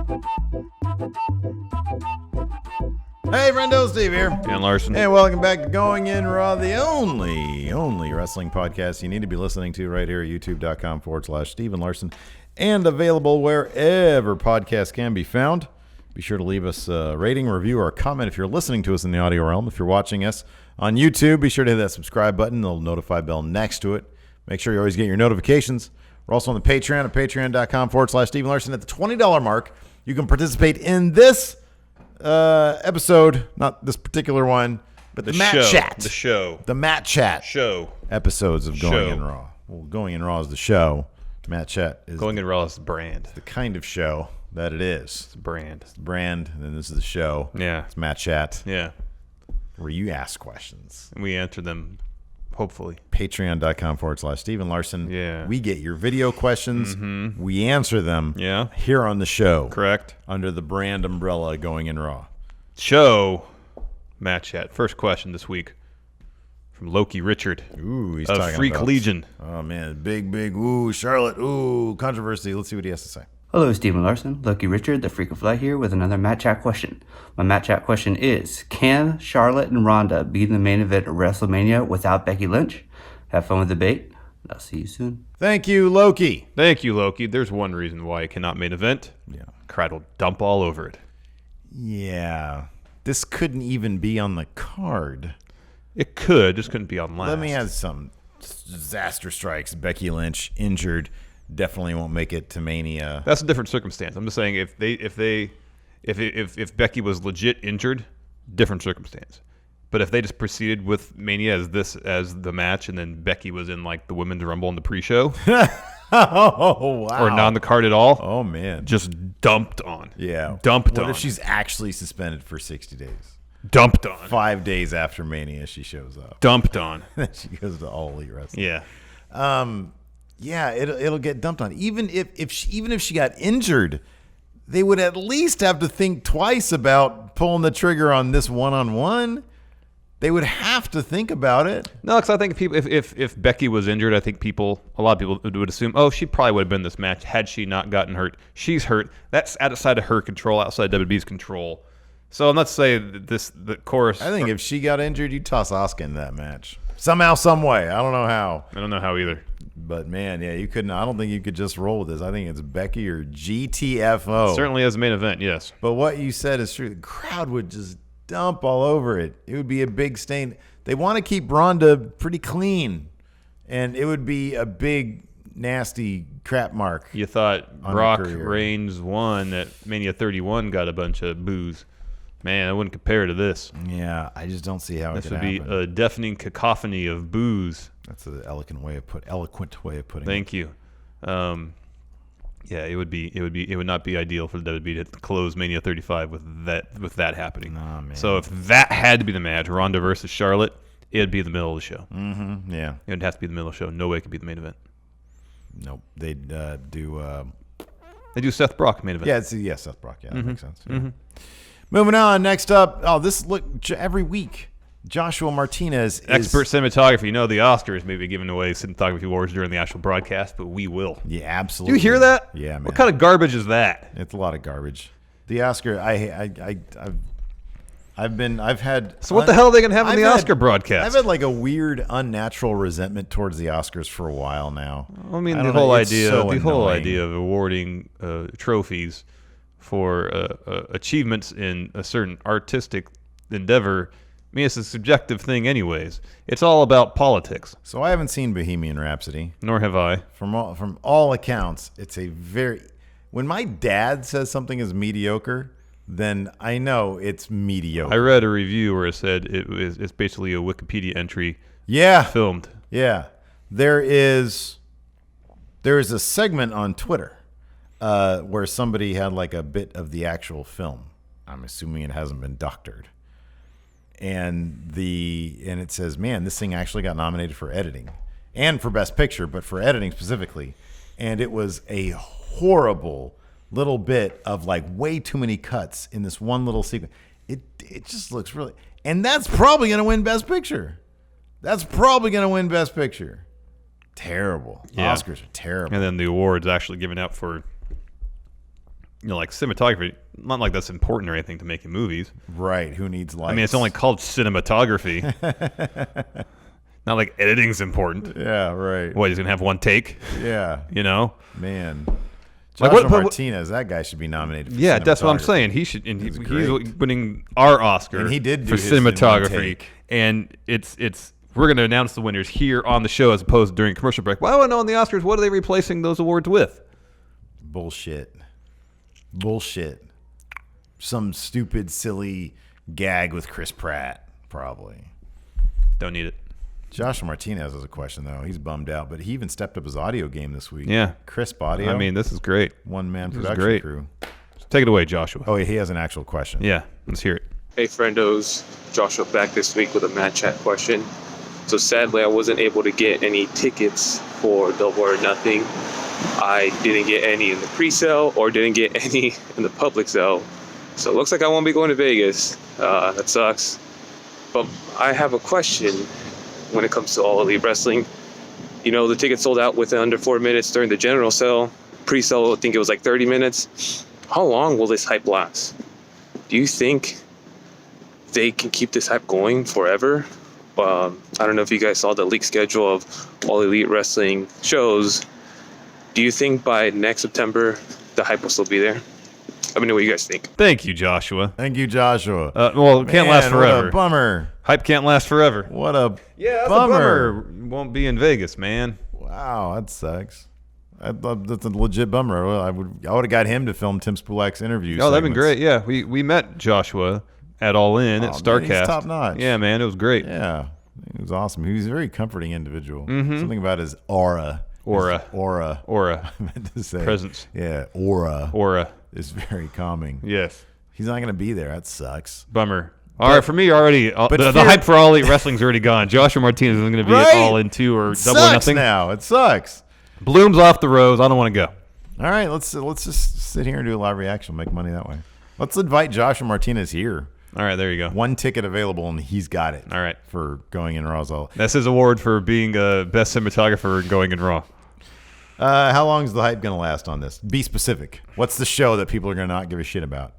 Hey, friendo, Steve here. And Larson. And welcome back to Going In Raw, the only wrestling podcast you need to be listening to right here at youtube.com/Steve and Larson, and available wherever podcasts can be found. Be sure to leave us a rating, review, or a comment if you're listening to us in the audio realm. If you're watching us on YouTube, be sure to hit that subscribe button, the little notify bell next to it. Make sure you always get your notifications. We're also on the Patreon at patreon.com/Steve and Larson. At the $20 mark, you can participate in this episode, not this particular one, but the Matt Chat. The Matt Chat episodes of Going In Raw. Well, Going In Raw is the show. Matt Chat is Going In Raw is the brand. The kind of show that it is. It's the brand. It's the brand, and then this is the show. Yeah. It's Matt Chat. Yeah. Where you ask questions. And we answer them, hopefully. Patreon.com/Steve and Larson. Yeah. We get your video questions. Mm-hmm. We answer them. Yeah. Here on the show. Correct. Under the brand umbrella Going In Raw. Show Matt Chat. First question this week from Loki Richard. Ooh, he's of talking Freak about, Legion. Oh, man. Big, ooh, Charlotte. Ooh, controversy. Let's see what he has to say. Hello, Stephen Larson, Lucky Richard, the Freak of Light here with another Matt Chat question. My Matt Chat question is, can Charlotte and Ronda be the main event of WrestleMania without Becky Lynch? Have fun with the debate. I'll see you soon. Thank you, Loki. Thank you, Loki. There's one reason why it cannot main event. Yeah. Crowd will dump all over it. Yeah. This couldn't even be on the card. It could. Just couldn't be on last. Let me have some disaster strikes. Becky Lynch injured. Definitely won't make it to Mania. That's a different circumstance. I'm just saying if Becky was legit injured, different circumstance. But if they just proceeded with Mania as the match, and then Becky was in like the Women's Rumble in the pre-show, oh wow, or not on the card at all, oh man, just dumped on. Yeah, dumped on. What if she's actually suspended for 60 days? Dumped on. 5 days after Mania, she shows up. Dumped on. Then she goes to All Elite Wrestling. Yeah. Yeah, it'll get dumped on. Even if she got injured, they would at least have to think twice about pulling the trigger on this one-on-one. They would have to think about it. No, because I think if Becky was injured, I think a lot of people would assume, oh, she probably would have been in this match had she not gotten hurt. She's hurt. That's outside of her control, outside WWE's control. So I'm not saying the chorus. I think if she got injured, you'd toss Asuka in that match somehow, some way. I don't know how. I don't know how either. But man, yeah, you couldn't. I don't think you could just roll with this. I think it's Becky or GTFO. Certainly as a main event, yes. But what you said is true. The crowd would just dump all over it. It would be a big stain. They want to keep Ronda pretty clean, and it would be a big, nasty crap mark. You thought Brock Reigns won at Mania 31 got a bunch of boos. Man, it wouldn't compare to this. Yeah, I just don't see how it could happen. This would be a deafening cacophony of boos. That's an eloquent way of putting it. Thank you. Yeah, it would not be ideal for the WWE to close Mania 35 with that happening. Nah, man. So if that had to be the match, Ronda versus Charlotte, it'd be the middle of the show. Mm-hmm. Yeah, it would have to be the middle of the show. No way it could be the main event. Nope. They'd do. They do Seth Brock main event. Yeah, Seth Brock. Yeah, that makes sense. Yeah. Mm-hmm. Moving on. Next up. Oh, every week. Joshua Martinez is expert cinematography. You know the Oscars may be giving away cinematography awards during the actual broadcast, but we will. Yeah, absolutely. Do you hear that? Yeah, man. What kind of garbage is that? It's a lot of garbage. The Oscar. I've had. So what the hell are they gonna have on the Oscar broadcast? I've had like a weird, unnatural resentment towards the Oscars for a while now. I mean, the whole idea of awarding trophies for achievements in a certain artistic endeavor. I mean, it's a subjective thing anyways. It's all about politics. So I haven't seen Bohemian Rhapsody. Nor have I. From all accounts, it's a very... When my dad says something is mediocre, then I know it's mediocre. I read a review where it said it's basically a Wikipedia entry filmed. Yeah. There is a segment on Twitter where somebody had like a bit of the actual film. I'm assuming it hasn't been doctored. And it says, man, this thing actually got nominated for editing and for Best Picture, but for editing specifically. And it was a horrible little bit of like way too many cuts in this one little sequence. It just looks really, and that's probably going to win Best Picture. Terrible. Yeah. Oscars are terrible. And then the award's actually given out for like cinematography, not like that's important or anything to making movies. Right. Who needs lights? I mean, it's only called cinematography. Not like editing's important. Yeah, right. What, he's going to have one take? Yeah. Man. Joshua Martinez, that guy should be nominated for Yeah, that's what I'm saying. He should, and he's winning our Oscar and he did for cinematography. And we're going to announce the winners here on the show as opposed to during commercial break. Well, I want to know on the Oscars, what are they replacing those awards with? Bullshit. Some stupid, silly gag with Chris Pratt, probably. Don't need it. Joshua Martinez has a question, though. He's bummed out, but he even stepped up his audio game this week. Yeah. Crisp audio. I mean, this is great. One-man production crew. Take it away, Joshua. Oh, he has an actual question. Yeah, let's hear it. Hey, friendos. Joshua back this week with a Matt Chat question. So sadly, I wasn't able to get any tickets for Double or Nothing. I didn't get any in the pre-sale or didn't get any in the public sale. So it looks like I won't be going to Vegas. That sucks. But I have a question when it comes to All Elite Wrestling. The tickets sold out within under 4 minutes during the general sale. Pre-sale, I think it was like 30 minutes. How long will this hype last? Do you think they can keep this hype going forever? I don't know if you guys saw the leaked schedule of All Elite Wrestling shows. Do you think by next September the hype will still be there? Let me know what you guys think. Thank you, Joshua. Well, it can't last forever. What a bummer. Hype can't last forever. What a that's bummer. A bummer. Won't be in Vegas, man. Wow, that sucks. That's a legit bummer. I would have got him to film Tim Spulak's interview. Oh, that'd been great. Yeah, we met Joshua at All In at StarCast. Man, he's top notch. Yeah, man, it was great. Yeah, it was awesome. He was a very comforting individual. Mm-hmm. Something about his aura. Aura. I meant to say presence. Yeah, aura is very calming. Yes. He's not going to be there. That sucks. Bummer. All right, for me, already the hype for All Elite Wrestling's already gone. Joshua Martinez isn't going to be at All In 2 or Double or Nothing. Now it sucks. Bloom's off the rose. I don't want to go. All right, let's just sit here and do a live reaction. Make money that way. Let's invite Joshua Martinez here. All right, there you go. One ticket available, and he's got it. All right, for going in Raw's All. That's his award for being best cinematographer and going in Raw. How long is the hype going to last on this? Be specific. What's the show that people are going to not give a shit about?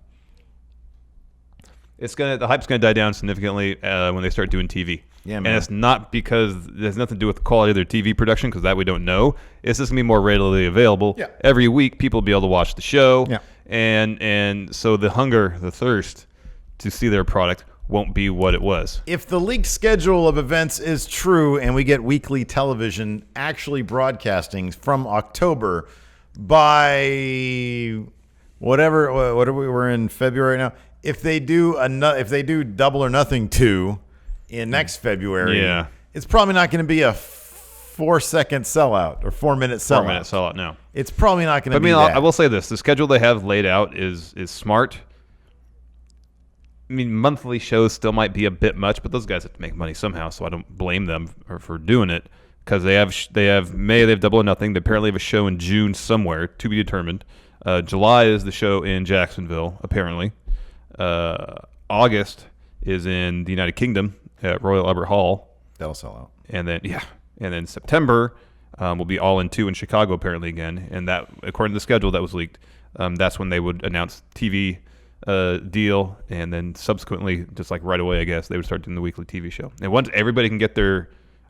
The hype's gonna die down significantly when they start doing TV. Yeah, man. And it's not because it has nothing to do with the quality of their TV production, because that we don't know. It's just gonna be more readily available. Yeah. Every week, people will be able to watch the show. Yeah. And so the hunger, the thirst to see their product won't be what it was. If the leaked schedule of events is true and we get weekly television actually broadcasting from October by whatever, we're in February now. If they do Double or Nothing 2 in next February, yeah, it's probably not going to be a 4-second sellout or 4-minute sellout. 4-minute sellout, no. It's probably not going to be that. I will say this. The schedule they have laid out is smart. I mean, monthly shows still might be a bit much, but those guys have to make money somehow, so I don't blame them for doing it, because they have May, they have Double or Nothing. They apparently have a show in June somewhere, to be determined. July is the show in Jacksonville, apparently. August is in the United Kingdom at Royal Albert Hall. That'll sell out. And then September will be All In 2 in Chicago apparently again. And that, according to the schedule that was leaked, that's when they would announce TV deal, and then subsequently, just like right away, I guess, they would start doing the weekly TV show. And once everybody can get their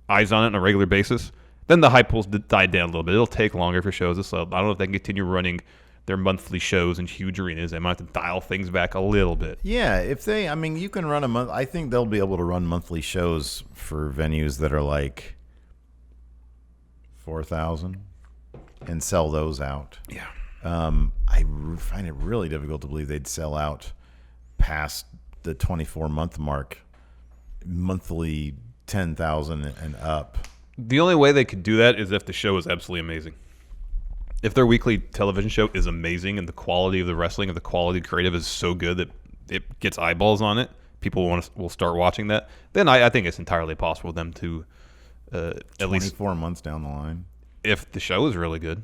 eyes on it on a regular basis, then the hype will die down a little bit. It'll take longer for shows to sell. I don't know if they can continue running their monthly shows in huge arenas. They might have to dial things back a little bit. Yeah, you can run a month. I think they'll be able to run monthly shows for venues that are like 4,000 and sell those out. Yeah. I find it really difficult to believe they'd sell out past the 24-month mark, monthly 10,000 and up. The only way they could do that is if the show is absolutely amazing. If their weekly television show is amazing and the quality of the wrestling and the quality of creative is so good that it gets eyeballs on it, people will start watching that, then I think it's entirely possible for them to at least 24 months down the line. If the show is really good.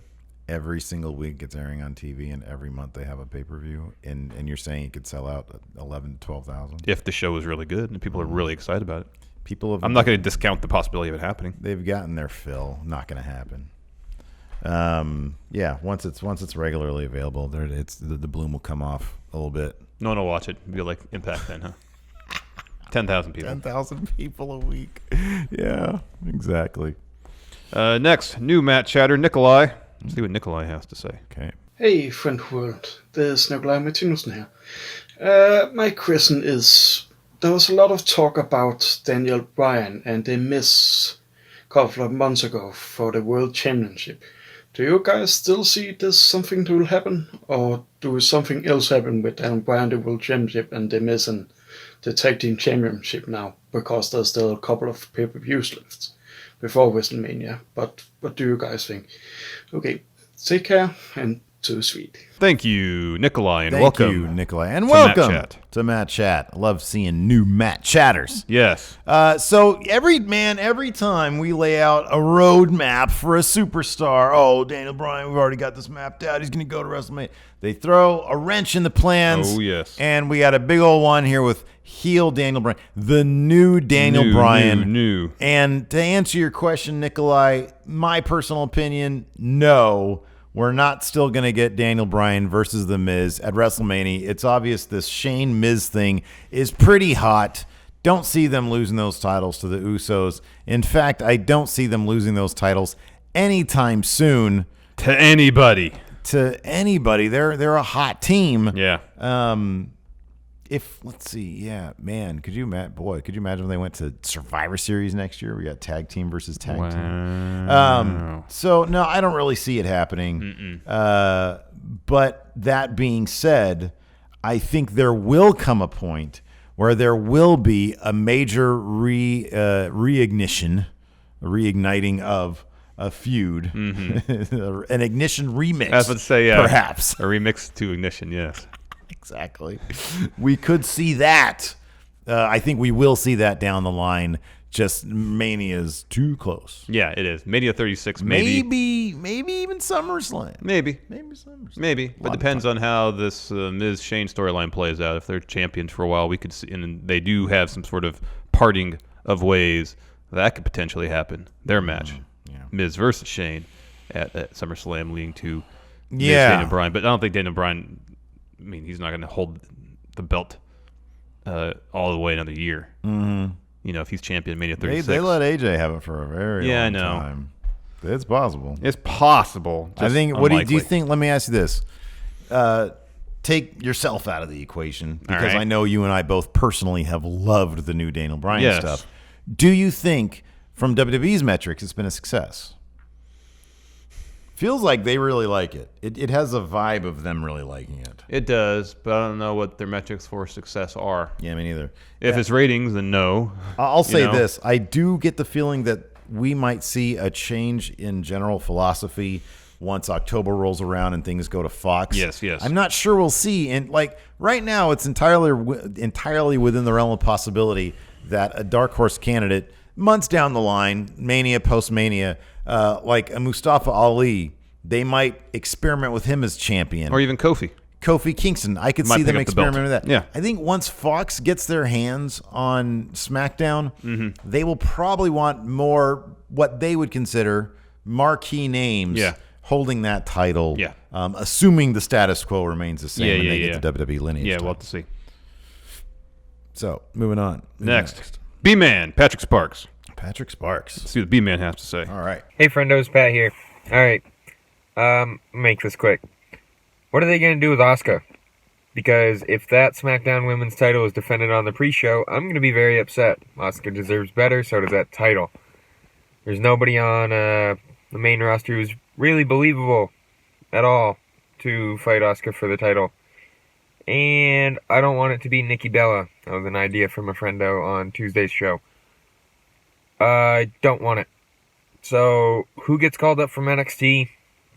Every single week it's airing on TV, and every month they have a pay-per-view, and you're saying it could sell out 11,000 to 12,000? If the show is really good and people are really excited about it. I'm not going to discount the possibility of it happening. They've gotten their fill. Not going to happen. Once it's regularly available, the bloom will come off a little bit. No one will watch it. It'll be like Impact then, huh? 10,000 people. 10,000 people a week. Yeah, exactly. Next, new Matt chatter, Nikolai. Let's see what Nikolai has to say. Okay. Hey, friend world. There's Nikolai Martinussen here. My question is, there was a lot of talk about Daniel Bryan and the Miz a couple of months ago for the World Championship. Do you guys still see this something that will happen? Or do something else happen with Daniel Bryan, the World Championship, and the Miz and the Tag Team Championship now? Because there's still a couple of pay-per-views left before WrestleMania. But what do you guys think? Okay, take care and too sweet. Thank you, Nikolai, and welcome. Thank you, Nikolai, and welcome to Matt Chat. I love seeing new Matt Chatters. Yes. So every time we lay out a roadmap for a superstar, Daniel Bryan, we've already got this mapped out. He's going to go to WrestleMania. They throw a wrench in the plans. Oh, yes. And we got a big old one here with heel Daniel Bryan, the new Daniel Bryan. New. And to answer your question, Nikolai, my personal opinion, no. We're not still going to get Daniel Bryan versus The Miz at WrestleMania. It's obvious this Shane-Miz thing is pretty hot. Don't see them losing those titles to the Usos. In fact, I don't see them losing those titles anytime soon. To anybody. They're a hot team. Yeah. Could you imagine if they went to Survivor Series next year? We got tag team versus tag team. So no, I don't really see it happening. But that being said, I think there will come a point where there will be a major reigniting of a feud, an Ignition remix. I was about to say, yeah, perhaps a remix to Ignition. Yes. Exactly. We could see that. I think we will see that down the line. Just Mania's too close. Yeah, it is. Mania 36, maybe even SummerSlam. Maybe SummerSlam. Maybe. But depends on how this Miz Shane storyline plays out. If they're champions for a while, we could see, and they do have some sort of parting of ways. That could potentially happen. Their match, Miz versus Shane at SummerSlam, leading to Miz, Daniel Bryan. But I don't think Daniel Bryan. I mean, he's not going to hold the belt all the way another year. Mm-hmm. You know, if he's champion Mania 36. They let AJ have it for a very long time. It's possible. It's possible. I think. What do you think? Let me ask you this: take yourself out of the equation, because I know you and I both personally have loved the new Daniel Bryan stuff. Do you think, from WWE's metrics, it's been a success? Feels like they really like it. It has a vibe of them really liking it. It does, but I don't know what their metrics for success are. Yeah, me neither. If it's ratings, then no. I'll say this. I do get the feeling that we might see a change in general philosophy once October rolls around and things go to Fox. Yes. I'm not sure we'll see. And like right now, it's entirely within the realm of possibility that a dark horse candidate months down the line, Mania, post-Mania, like a Mustafa Ali, they might experiment with him as champion. Or even Kofi Kingston. I could see them experiment with that. Yeah. I think once Fox gets their hands on SmackDown, they will probably want more what they would consider marquee names holding that title, assuming the status quo remains the same and they get the WWE lineage. Yeah, we'll have to see. So, moving on. Next. B-Man, Patrick Sparks. Let's see what B-Man has to say. All right. Hey, friendos, Pat here. All right. Make this quick. What are they going to do with Asuka? Because if that SmackDown Women's title is defended on the pre-show, I'm going to be very upset. Asuka deserves better, so does that title. There's nobody on the main roster who's really believable at all to fight Asuka for the title. And I don't want it to be Nikki Bella. That was an idea from a friendo on Tuesday's show. I don't want it. So, who gets called up from NXT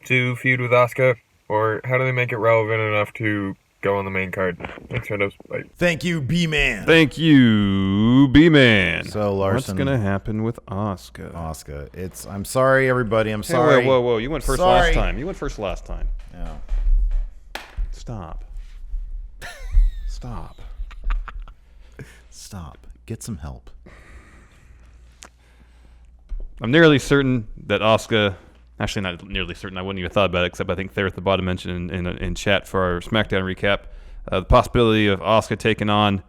to feud with Asuka? Or how do they make it relevant enough to go on the main card? Thanks, friendos. Bye. Thank you, B-Man. So, Larson, what's going to happen with Asuka? I'm sorry, everybody. I'm sorry. Whoa. You went first last time. Yeah. Stop. Get some help. I'm nearly certain that Asuka Actually, not nearly certain. I wouldn't even thought about it, except I think there at the bottom mentioned in chat for our SmackDown recap the possibility of Asuka taking on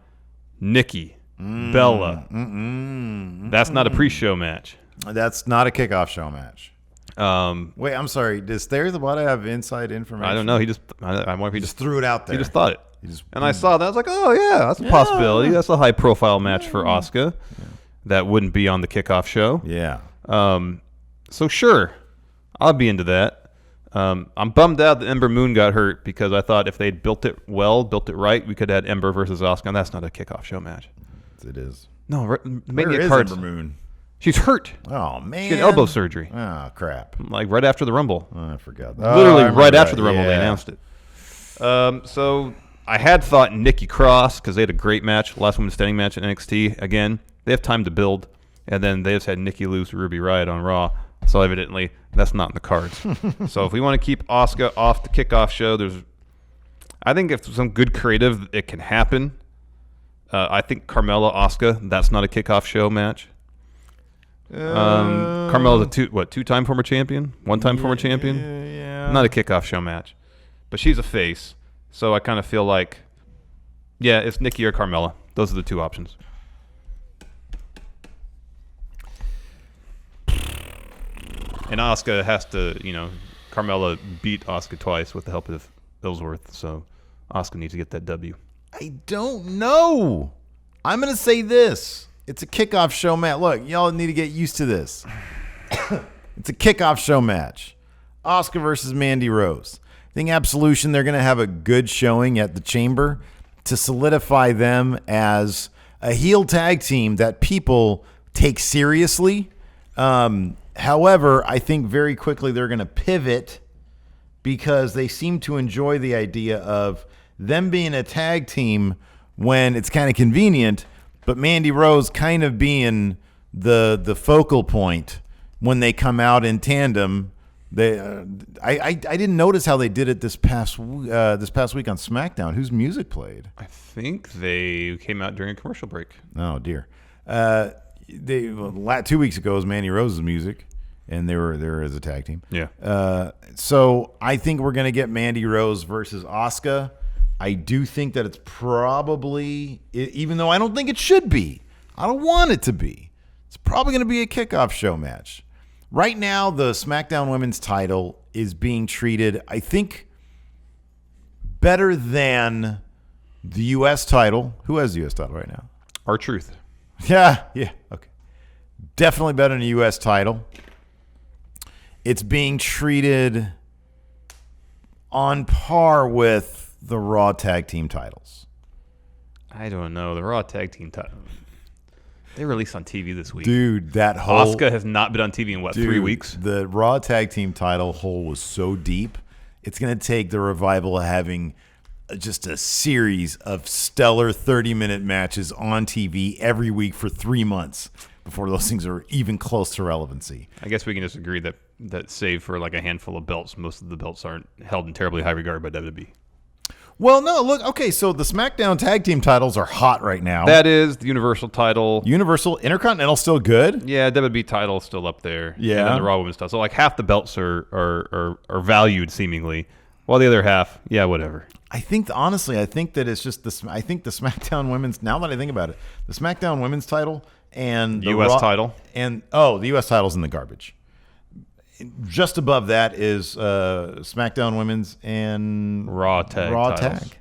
Nikki Bella. That's not a pre-show match. That's not a kickoff show match. Wait, I'm sorry. Does There at the bottom have inside information? I don't know. I wonder if he just threw it out there. He just thought it. And I saw that. I was like, oh, yeah, that's a possibility. That's a high-profile match for Asuka. That wouldn't be on the kickoff show. Yeah. So, sure, I'll be into that. I'm bummed out that Ember Moon got hurt because I thought if they'd built it right, we could have had Ember versus Asuka, and that's not a kickoff show match. It is. No, Where is Ember Moon? She's hurt. Oh, man. She had elbow surgery. Oh, crap. Like right after the Rumble. Oh, I forgot. Literally right after the Rumble, they announced it. So I had thought Nikki Cross, because they had a great match, last women's standing match in NXT. Again, they have time to build. And then they just had Nikki lose to Ruby Riott on Raw. So evidently, that's not in the cards. So if we want to keep Asuka off the kickoff show, I think if some good creative, it can happen. I think Carmella Asuka, that's not a kickoff show match. Carmella's a two-time former champion, one-time former champion. Yeah. Not a kickoff show match, but she's a face, so I kind of feel like, yeah, it's Nikki or Carmella. Those are the two options. And Asuka has to, Carmella beat Asuka twice with the help of Ellsworth, so Asuka needs to get that W. I don't know. I'm going to say this. It's a kickoff show match. Look, y'all need to get used to this. It's a kickoff show match. Asuka versus Mandy Rose. I think Absolution, they're going to have a good showing at the Chamber to solidify them as a heel tag team that people take seriously. However, I think very quickly they're going to pivot because they seem to enjoy the idea of them being a tag team when it's kind of convenient, but Mandy Rose kind of being the focal point when they come out in tandem. I didn't notice how they did it this past week on SmackDown. Whose music played? I think they came out during a commercial break. Oh dear. 2 weeks ago was Mandy Rose's music, and they were there as a tag team. Yeah. So I think we're gonna get Mandy Rose versus Asuka. I do think that it's probably, even though I don't think it should be, I don't want it to be, it's probably going to be a kickoff show match. Right now, the SmackDown Women's title is being treated, I think, better than the U.S. title. Who has the U.S. title right now? R-Truth. Yeah, okay. Definitely better than the U.S. title. It's being treated on par with the Raw Tag Team titles. I don't know. The Raw Tag Team title. They released on TV this week. Dude, that whole... Asuka has not been on TV in, 3 weeks? The Raw Tag Team title hole was so deep, it's going to take the revival of having just a series of stellar 30-minute matches on TV every week for 3 months before those things are even close to relevancy. I guess we can just agree that save for like a handful of belts, most of the belts aren't held in terribly high regard by WWE. Well, no, look, okay, so the SmackDown Tag Team titles are hot right now. That is the Universal title. Universal, Intercontinental still good. Yeah, WWE title still up there. Yeah. And then the Raw Women's title. So like half the belts are valued seemingly, while the other half, yeah, whatever. I think, honestly, that it's just I think the SmackDown Women's, now that I think about it, the SmackDown Women's title and the U.S. Raw, title. And, the U.S. title's in the garbage. Just above that is SmackDown Women's and Raw Tag.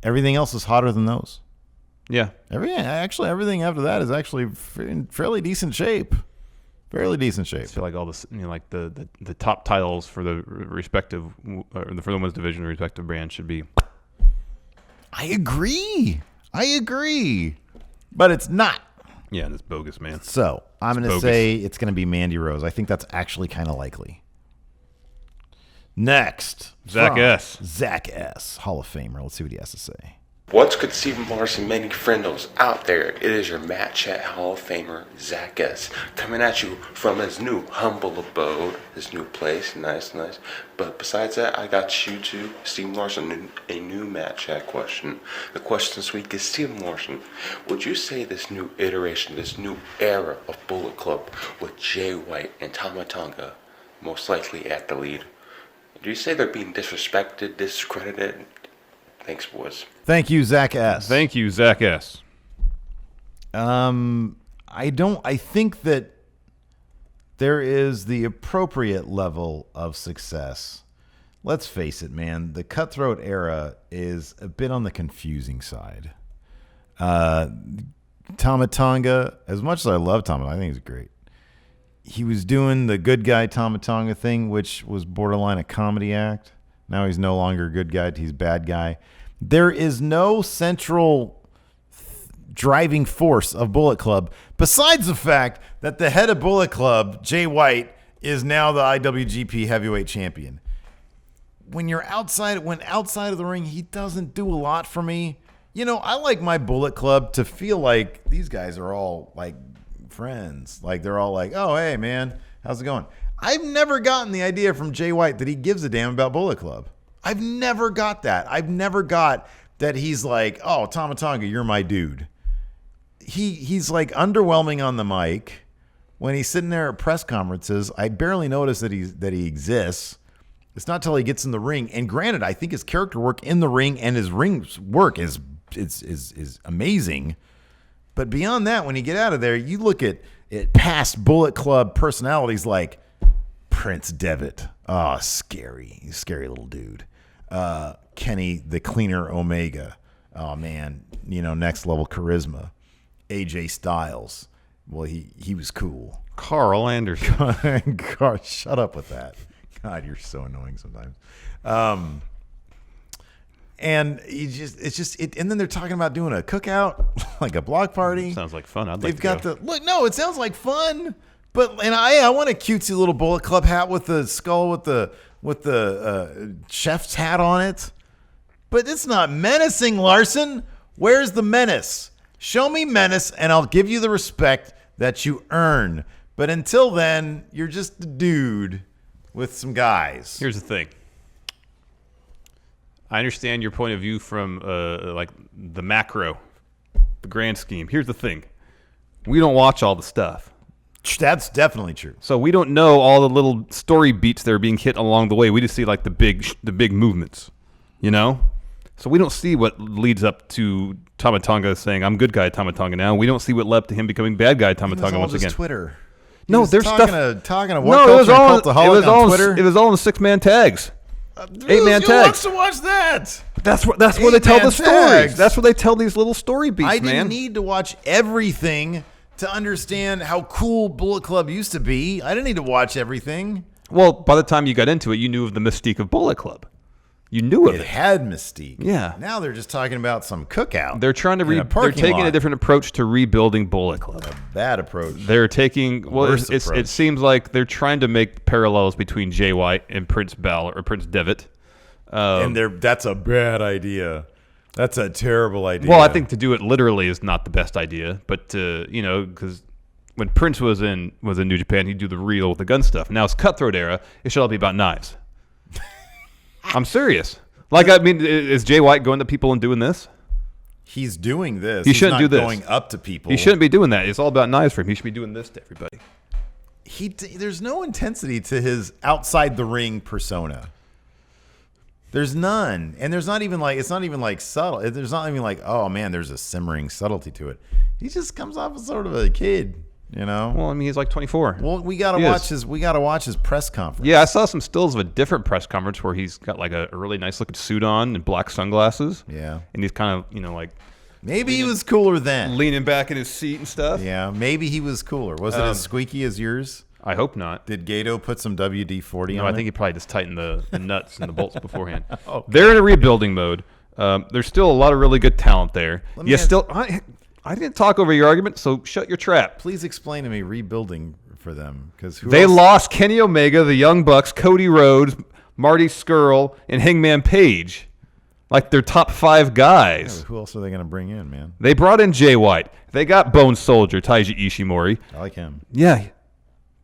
Everything else is hotter than those. Yeah. Everything after that is actually in fairly decent shape. Fairly decent shape. I feel like all this, like the top titles for the respective for the women's division, respective brands should be. I agree, but it's not. Yeah, it's bogus, man. So I'm going to say it's going to be Mandy Rose. I think that's actually kind of likely. Next, Zach S, Hall of Famer. Let's see what he has to say. What's good, Stephen Larson, many friendos out there? It is your Matt Chat Hall of Famer, Zach S, coming at you from his new humble abode, his new place, nice. But besides that, I got you too, Stephen Larson, a new Matt Chat question. The question this week is, Stephen Larson, would you say this new iteration, this new era of Bullet Club with Jay White and Tama Tonga most likely at the lead. Do you say they're being disrespected, discredited? Thanks, boys. Thank you, Zach S. Thank you, Zach S. I think that there is the appropriate level of success. Let's face it, man. The Cutthroat era is a bit on the confusing side. Tama Tonga, as much as I love Tama, I think he's great. He was doing the good guy Tama Tonga thing, which was borderline a comedy act. Now he's no longer a good guy. He's a bad guy. There is no central driving force of Bullet Club besides the fact that the head of Bullet Club, Jay White, is now the IWGP heavyweight champion. When outside of the ring, he doesn't do a lot for me. You know, I like my Bullet Club to feel like these guys are all like friends. Like they're all like, oh, hey, man, how's it going? I've never gotten the idea from Jay White that he gives a damn about Bullet Club. I've never got that. I've never got that he's like, oh, Tama Tonga, you're my dude. He's like underwhelming on the mic. When he's sitting there at press conferences, I barely notice that he exists. It's not till he gets in the ring. And granted, I think his character work in the ring and his ring work is amazing. But beyond that, when you get out of there, you look at past Bullet Club personalities like Prince Devitt. Oh, scary little dude. Kenny the Cleaner Omega. Oh man, next level charisma. AJ Styles. Well, he was cool. Carl Anderson. God, shut up with that. God, you're so annoying sometimes. And and then they're talking about doing a cookout, like a block party. Sounds like fun. They've got no, it sounds like fun. But I want a cutesy little Bullet Club hat with the skull with the chef's hat on it. But it's not menacing, Larson. Where's the menace? Show me menace, and I'll give you the respect that you earn. But until then, you're just a dude with some guys. Here's the thing. I understand your point of view from like the macro, the grand scheme. Here's the thing. We don't watch all the stuff. That's definitely true. So we don't know all the little story beats that are being hit along the way. We just see like the big movements, So we don't see what leads up to Tama Tonga saying, I'm good guy Tama Tonga now. We don't see what led to him becoming bad guy Tama Tonga once again. Twitter. No, there's talking stuff. Talking to what culture cultaholic on Twitter. It was all in 6-man tags. 8-man tags. Who wants to watch that? That's where they tell the stories. That's where they tell these little story beats, I man. didn't need to watch everything to understand how cool Bullet Club used to be. I didn't need to watch everything. Well, by the time you got into it, you knew of the mystique of Bullet Club. You knew of it. It had mystique. Yeah. Now they're just talking about some cookout. They're trying to they're taking a different approach to rebuilding Bullet Club. A bad approach. They're taking it seems like they're trying to make parallels between Jay White and Prince Balor or Prince Devitt. And that's a bad idea. That's a terrible idea. Well, I think to do it literally is not the best idea, but because when Prince was in New Japan, he'd do the reel with the gun stuff. Now it's Cutthroat era. It should all be about knives. I'm serious. Like, I mean, is Jay White going to people and doing this? He's doing this. He shouldn't do this. Going up to people. He shouldn't be doing that. It's all about knives for him. He should be doing this to everybody. There's no intensity to his outside the ring persona. There's none, and it's not even like subtle. There's not even like, oh man, there's a simmering subtlety to it. He just comes off as sort of a kid. Well, I mean, he's like 24. Well, we gotta watch his press conference. Yeah, I saw some stills of a different press conference where he's got like a really nice looking suit on and black sunglasses. Yeah, and he's kind of like maybe he was cooler then, leaning back in his seat and stuff. Yeah, maybe he was cooler. Was it as squeaky as yours? I hope not. Did Gato put some WD-40 on? No, I think he probably just tightened the nuts and the bolts beforehand. Okay. They're in a rebuilding mode. There's still a lot of really good talent there. I didn't talk over your argument, so shut your trap. Please explain to me rebuilding for them, because they lost Kenny Omega, the Young Bucks, Cody Rhodes, Marty Scurll, and Hangman Page, like their top 5 guys. Yeah, who else are they going to bring in, man? They brought in Jay White. They got Bone Soldier, Taiji Ishimori. I like him. Yeah,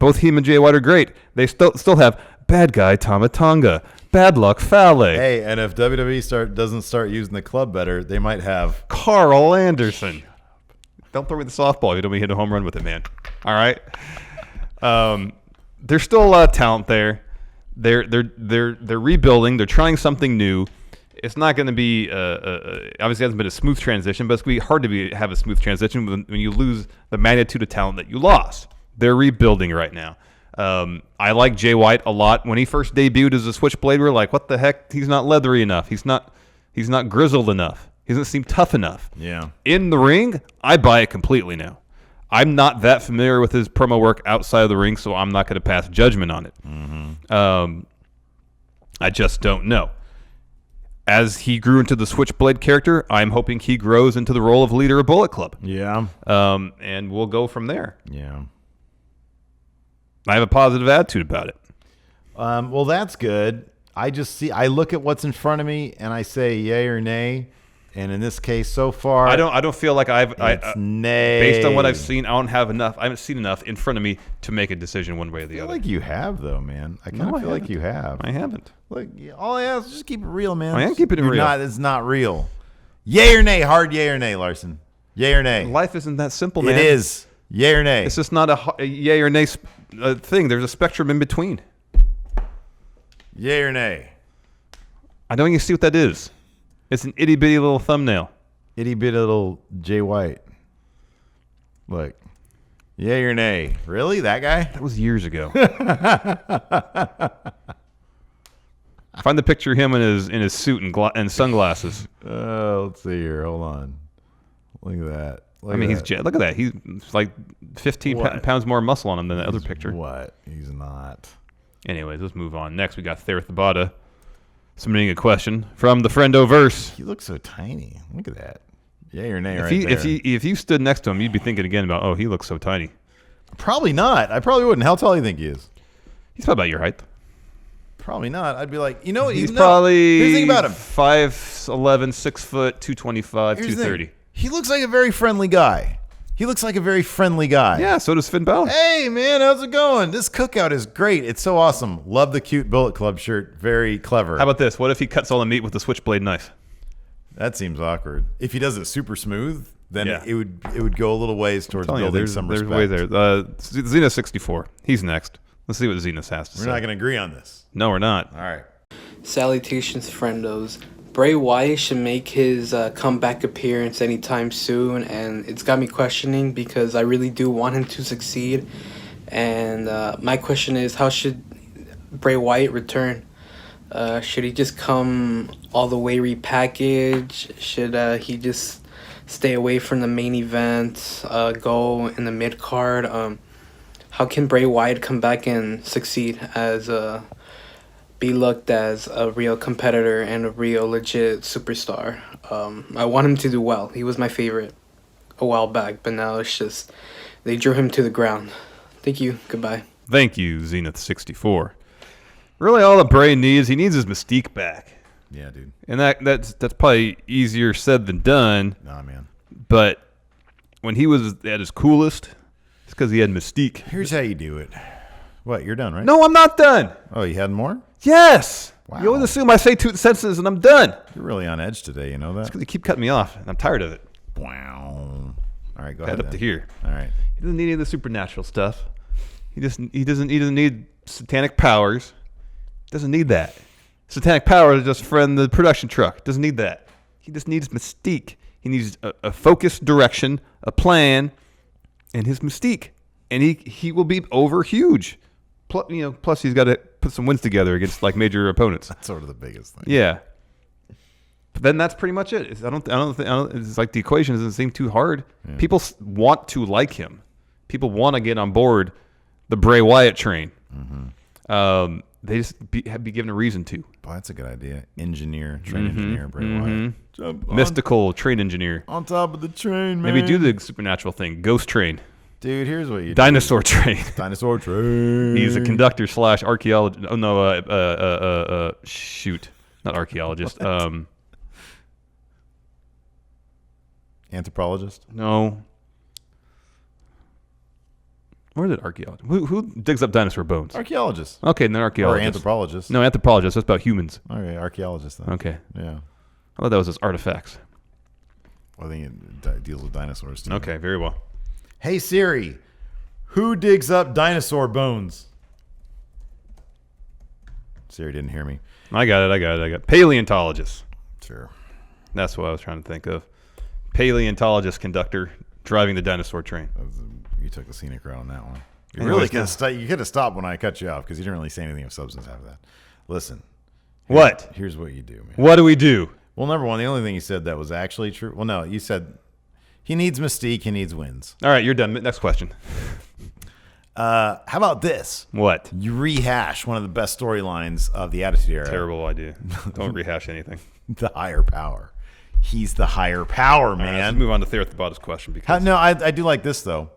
both him and Jay White are great. They still have bad guy Tama Tonga, Bad Luck Fale. Hey, and if WWE doesn't start using the club better, they might have Carl Anderson. Don't throw me the softball if you don't want me to hit a home run with it, man. All right? there's still a lot of talent there. They're rebuilding. They're trying something new. It's not going to be obviously it hasn't been a smooth transition, but it's going to be hard to have a smooth transition when you lose the magnitude of talent that you lost. They're rebuilding right now. I like Jay White a lot. When he first debuted as a Switchblade, we were like, what the heck? He's not leathery enough. He's not grizzled enough. He doesn't seem tough enough. Yeah. In the ring, I buy it completely now. I'm not that familiar with his promo work outside of the ring, so I'm not going to pass judgment on it. Mm-hmm. I just don't know. As he grew into the Switchblade character, I'm hoping he grows into the role of leader of Bullet Club. Yeah. And we'll go from there. Yeah. I have a positive attitude about it. Well, that's good. I look at what's in front of me and I say yay or nay. And in this case, so far, I don't feel like nay. Based on what I've seen, I haven't seen enough in front of me to make a decision one way or the other. Like you have, though, man. I kind of feel like you have. I haven't. Look, all I ask is just keep it real, man. I am keeping it real. It's not real. Yay or nay? Hard yay or nay, Larson? Yay or nay? Life isn't that simple, man. It is. Yay or nay? It's just not a yay or nay thing. There's a spectrum in between. Yay or nay? I don't even see what that is. It's an itty bitty little thumbnail. Itty bitty little Jay White. Look. Yay or nay? Really? That guy? That was years ago. Find the picture of him in his suit and sunglasses. Let's see here. Hold on. Look at that. Look at that. He's like 15 pounds more muscle on him than the other picture. What? He's not. Anyways, let's move on. Next, we got Therith Abada submitting a question from the Friendoverse. He looks so tiny. Look at that. Yay or nay there. If you stood next to him, you'd be thinking again about, oh, he looks so tiny. Probably not. I probably wouldn't. How tall do you think he is? He's probably about your height. Probably not. I'd be like, he's probably here's the thing about him. 5'11", 6 foot, 225, 230. He looks like a very friendly guy. Yeah, so does Finn Balor. Hey, man, how's it going? This cookout is great. It's so awesome. Love the cute Bullet Club shirt. Very clever. How about this? What if he cuts all the meat with a switchblade knife? That seems awkward. If he does it super smooth, then it would go a little ways towards building some respect. There's way there. Xena 64. He's next. Let's see what Xenos has to say. We're not going to agree on this. No, we're not. All right. Salutations, friendos. Bray Wyatt should make his comeback appearance anytime soon, and it's got me questioning because I really do want him to succeed. And my question is, how should Bray Wyatt return? Should he just come all the way repackaged? Should he just stay away from the main event, go in the mid card? How can Bray Wyatt come back and succeed as be looked as a real competitor and a real legit superstar? I want him to do well. He was my favorite a while back, but now it's just they drew him to the ground. Thank you. Goodbye. Thank you, Zenith 64. Really, all that Bray needs, he needs his mystique back. Yeah, dude. And that's probably easier said than done. Nah, man. But when he was at his coolest, it's because he had mystique. Here's how you do it. What, you're done, right? No, I'm not done. Oh, you had more? Yes. Wow. You always assume I say two sentences and I'm done. You're really on edge today, you know that? It's because you keep cutting me off, and I'm tired of it. Wow. All right, go ahead. Up to here. All right. He doesn't need any of the supernatural stuff. He doesn't need satanic powers. Doesn't need that. Satanic powers just friend the production truck. Doesn't need that. He just needs mystique. He needs a focused direction, a plan, and his mystique. And he will be over huge. Plus he's got to put some wins together against like major opponents. That's sort of the biggest thing. Yeah. But then that's pretty much it. I don't think it's like the equation doesn't seem too hard. Yeah. People want to like him. People want to get on board the Bray Wyatt train. Mm-hmm. They just be given a reason to. Boy, that's a good idea. Train engineer, Bray Wyatt. Mystical train engineer. On top of the train, man. Maybe do the supernatural thing. Ghost train. Dude, here's what you Dinosaur train. Dinosaur train. He's a conductor / archaeologist. Oh, no, shoot. Not archaeologist. Anthropologist? No. Where did archaeologist? Who digs up dinosaur bones? Archaeologist. Okay, then archaeologist. Or anthropologist. No, anthropologist. That's about humans. Okay, archaeologist then. Okay. Yeah. I thought that was just artifacts. Well, I think it deals with dinosaurs too. Okay, very well. Hey Siri, who digs up dinosaur bones? Siri didn't hear me. I got it. Paleontologist. Sure. That's what I was trying to think of. Paleontologist conductor driving the dinosaur train. You took the scenic route on that one. You could have stopped when I cut you off because you didn't really say anything of substance after that. Listen. Here's what you do, man. What do we do? Well, number one, the only thing you said that was actually true. Well, no, you said he needs mystique. He needs wins. All right, you're done. Next question. How about this? What? You rehash one of the best storylines of the Attitude Era. Terrible idea. Don't rehash anything. The higher power. He's the higher power, man. Let's move on to Theory Thabata's question. Because I do like this, though.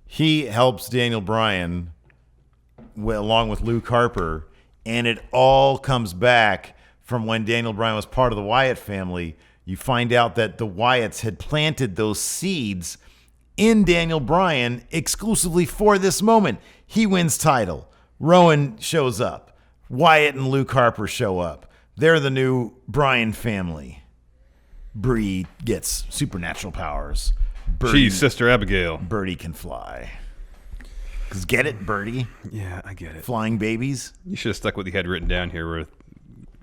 He helps Daniel Bryan along with Luke Harper, and it all comes back from when Daniel Bryan was part of the Wyatt family. You find out that the Wyatts had planted those seeds in Daniel Bryan exclusively for this moment. He wins title. Rowan shows up. Wyatt and Luke Harper show up. They're the new Bryan family. Bree gets supernatural powers. She's Sister Abigail. Birdie can fly. Cause get it, Birdie? Yeah, I get it. Flying babies? You should have stuck what you had written down here with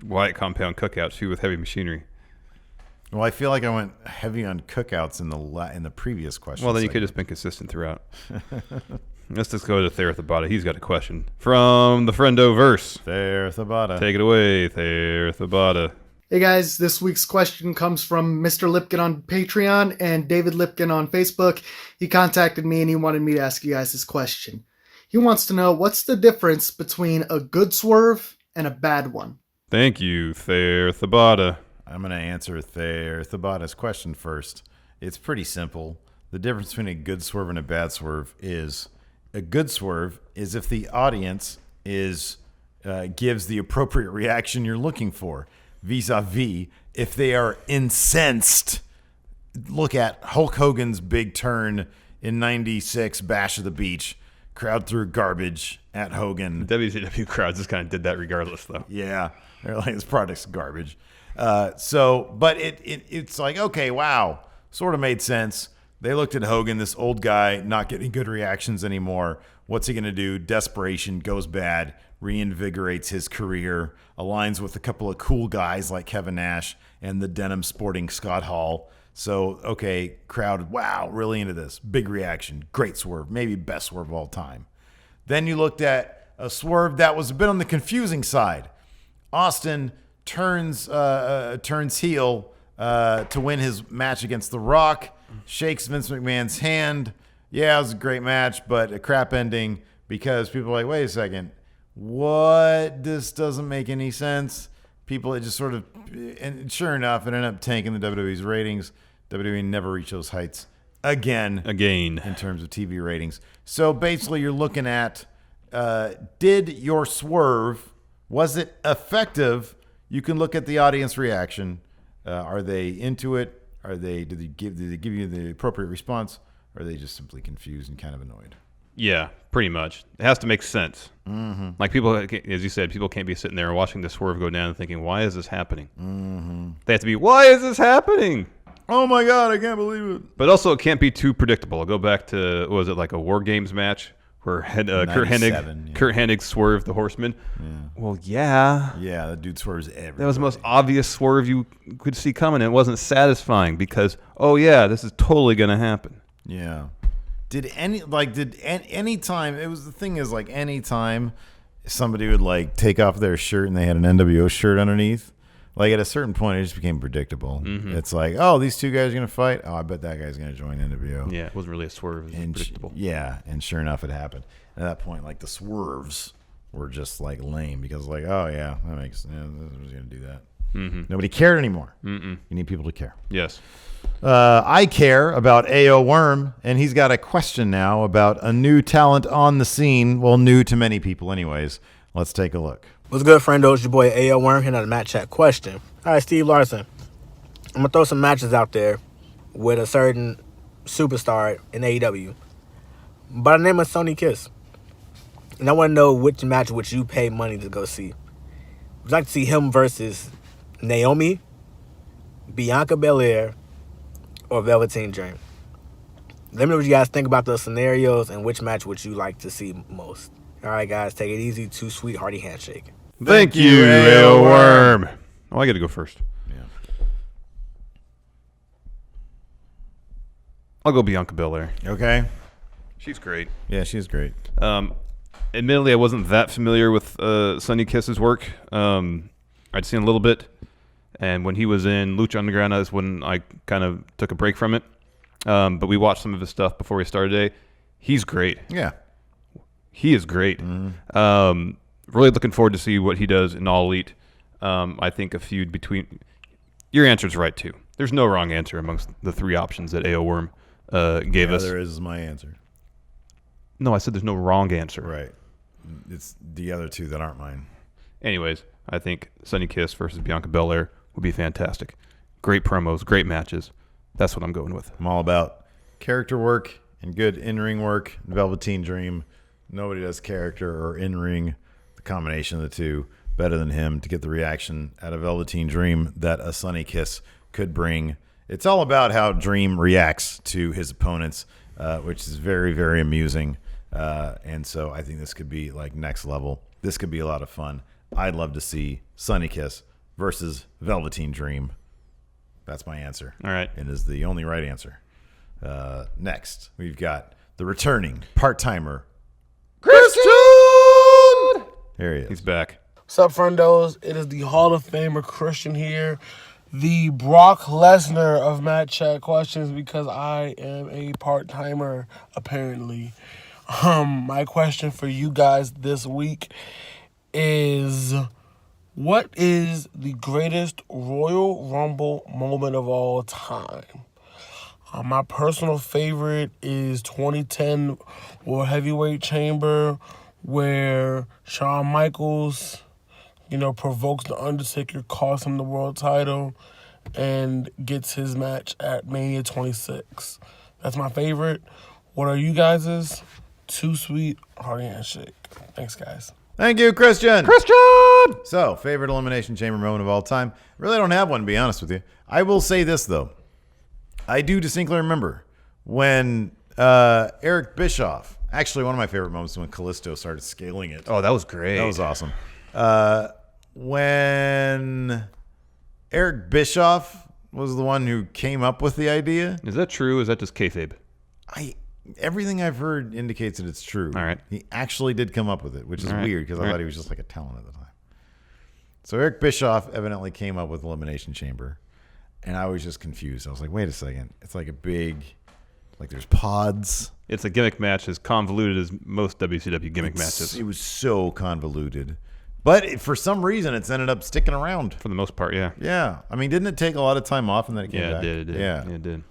Wyatt Compound Cookouts, few with heavy machinery. Well, I feel like I went heavy on cookouts in the previous question. Well, then you could have just been consistent throughout. Let's just go to Thayer Thabata. He's got a question from the Friendoverse. Thayer Thabata. Take it away, Thayer Thabata. Hey guys, this week's question comes from Mr. Lipkin on Patreon and David Lipkin on Facebook. He contacted me and he wanted me to ask you guys this question. He wants to know, what's the difference between a good swerve and a bad one? Thank you, Thayer Thabata. I'm going to answer Thayer Thabata's question first. It's pretty simple. The difference between a good swerve and a bad swerve is a good swerve is if the audience gives the appropriate reaction you're looking for. Vis-a-vis, if they are incensed, look at Hulk Hogan's big turn in '96, Bash of the Beach. Crowd threw garbage at Hogan. The WCW crowd just kind of did that regardless, though. Yeah, they're like, this product's garbage. But it's like, okay, wow, sort of made sense. They looked at Hogan, this old guy, not getting good reactions anymore. What's he going to do? Desperation, goes bad, reinvigorates his career, aligns with a couple of cool guys like Kevin Nash and the denim sporting Scott Hall. So, okay, crowd, wow, really into this. Big reaction, great swerve, maybe best swerve of all time. Then you looked at a swerve that was a bit on the confusing side. Austin turns heel to win his match against The Rock, shakes Vince McMahon's hand. Yeah, it was a great match, but a crap ending because people are like, wait a second, what? This doesn't make any sense. People, it just sort of, and sure enough, it ended up tanking the WWE's ratings. WWE never reached those heights again in terms of TV ratings. So basically, you're looking at, did your swerve, was it effective? You can look at the audience reaction. Are they into it? Did they give you the appropriate response? Or are they just simply confused and kind of annoyed? Yeah, pretty much. It has to make sense. Mm-hmm. Like people, as you said, people can't be sitting there watching the swerve go down and thinking, why is this happening? Mm-hmm. They have to be, why is this happening? Oh my God, I can't believe it. But also, it can't be too predictable. I'll go back to, what was it, like a War Games match where Kurt Hennig swerved the Horseman? Yeah. Well, yeah. Yeah, that dude swerves everywhere. That was the most obvious swerve you could see coming, and it wasn't satisfying because, oh yeah, this is totally going to happen. Yeah. Any time, it was the thing is like any time somebody would like take off their shirt and they had an NWO shirt underneath, like at a certain point it just became predictable. Mm-hmm. It's like, oh, these two guys are going to fight. Oh, I bet that guy's going to join NWO. Yeah, it wasn't really a swerve. It was predictable. And sure enough, it happened. At that point, like the swerves were just like lame because like, oh yeah, that makes sense. I was going to do that. Mm-hmm. Nobody cared anymore. Mm-mm. You need people to care. Yes. I care about A.O. Worm, and he's got a question now about a new talent on the scene. Well, new to many people anyways. Let's take a look. What's good, friendo? It's your boy A.O. Worm here on the Match Chat question. All right, Steve Larson. I'm going to throw some matches out there with a certain superstar in AEW by the name of Sonny Kiss. And I want to know which match would you pay money to go see. Would you like to see him versus Naomi, Bianca Belair, or Velveteen Dream? Let me know what you guys think about those scenarios and which match would you like to see most. All right, guys, take it easy. Too sweet, hearty handshake. Thank you, Ale Worm. Oh, I got to go first. Yeah. I'll go Bianca Belair. Okay. She's great. Yeah, she's great. Admittedly, I wasn't that familiar with Sonny Kiss's work. I'd seen a little bit, and when he was in Lucha Underground, is when I kind of took a break from it. But we watched some of his stuff before we started today. He's great. Yeah. He is great. Mm-hmm. Really looking forward to see what he does in All Elite. I think a feud between... Your answer's right, too. There's no wrong answer amongst the three options that A.O. Worm gave us. There is my answer. No, I said there's no wrong answer. Right. It's the other two that aren't mine. Anyways, I think Sonny Kiss versus Bianca Belair would be fantastic. Great promos, great matches. That's what I'm going with. I'm all about character work and good in-ring work. Velveteen Dream. Nobody does character or in-ring, the combination of the two, better than him to get the reaction out of Velveteen Dream that a Sonny Kiss could bring. It's all about how Dream reacts to his opponents, which is very, very amusing. And so I think this could be like next level. This could be a lot of fun. I'd love to see Sonny Kiss versus Velveteen Dream. That's my answer. All right. And is the only right answer. Next, we've got the returning part-timer, Christian! There he is. He's back. What's up, friendos? It is the Hall of Famer Christian here, the Brock Lesnar of Matt Chat Questions, because I am a part-timer, apparently. My question for you guys this week is, what is the greatest Royal Rumble moment of all time? My personal favorite is 2010 World Heavyweight Chamber, where Shawn Michaels, provokes The Undertaker, costs him the world title, and gets his match at Mania 26. That's my favorite. What are you guys's? Too sweet, hearty handshake. Thanks, guys. Thank you, Christian! So, favorite Elimination Chamber moment of all time. Really don't have one, to be honest with you. I will say this, though. I do distinctly remember when Eric Bischoff, actually one of my favorite moments when Kalisto started scaling it. Oh, that was great. That was awesome. When Eric Bischoff was the one who came up with the idea. Is that true? Or is that just kayfabe? Everything I've heard indicates that it's true. All right. He actually did come up with it, which is weird because I thought he was just like a talent at the time. So Eric Bischoff evidently came up with Elimination Chamber, and I was just confused. I was like, wait a second. It's like a big, like there's pods. It's a gimmick match as convoluted as most WCW gimmick matches. It was so convoluted. But for some reason, it's ended up sticking around. For the most part, yeah. Yeah. I mean, didn't it take a lot of time off and then it came back? It did. Yeah, it did.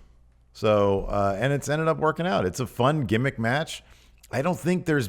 So, and it's ended up working out. It's a fun gimmick match. I don't think there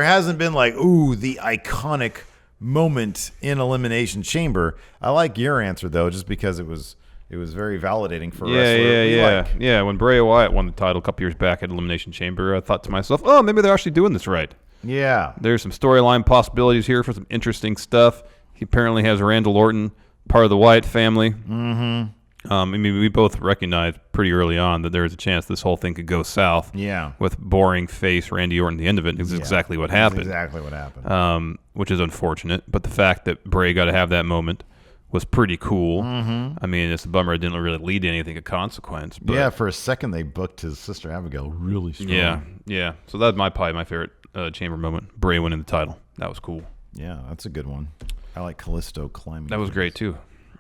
hasn't been like, ooh, the iconic moment in Elimination Chamber. I like your answer, though, just because it was very validating for a wrestler. Yeah, when Bray Wyatt won the title a couple years back at Elimination Chamber, I thought to myself, oh, maybe they're actually doing this right. Yeah. There's some storyline possibilities here for some interesting stuff. He apparently has Randall Orton, part of the Wyatt family. Mm-hmm. I mean, we both recognized pretty early on that there was a chance this whole thing could go south. Yeah. With boring face Randy Orton at the end of it. This is exactly what happened. Exactly what happened. Which is unfortunate. But the fact that Bray got to have that moment was pretty cool. Mm-hmm. I mean, it's a bummer it didn't really lead to anything of consequence. But yeah, for a second they booked his sister Abigail really strong. Yeah. So that's probably my favorite chamber moment. Bray winning the title. That was cool. Yeah, that's a good one. I like Kalisto climbing. That was great, too.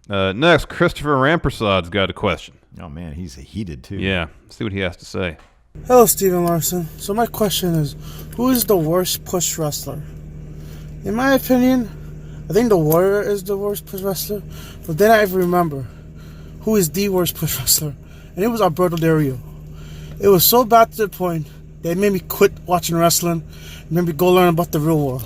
Next, Christopher Rampersad's got a question. Oh, man, he's heated, too. Yeah, let's see what he has to say. Hello, Steven Larson. So my question is, who is the worst push wrestler? In my opinion, I think the Warrior is the worst push wrestler, but then I remember who is the worst push wrestler, and it was Alberto Del Rio. It was so bad to the point that it made me quit watching wrestling and made me go learn about the real world.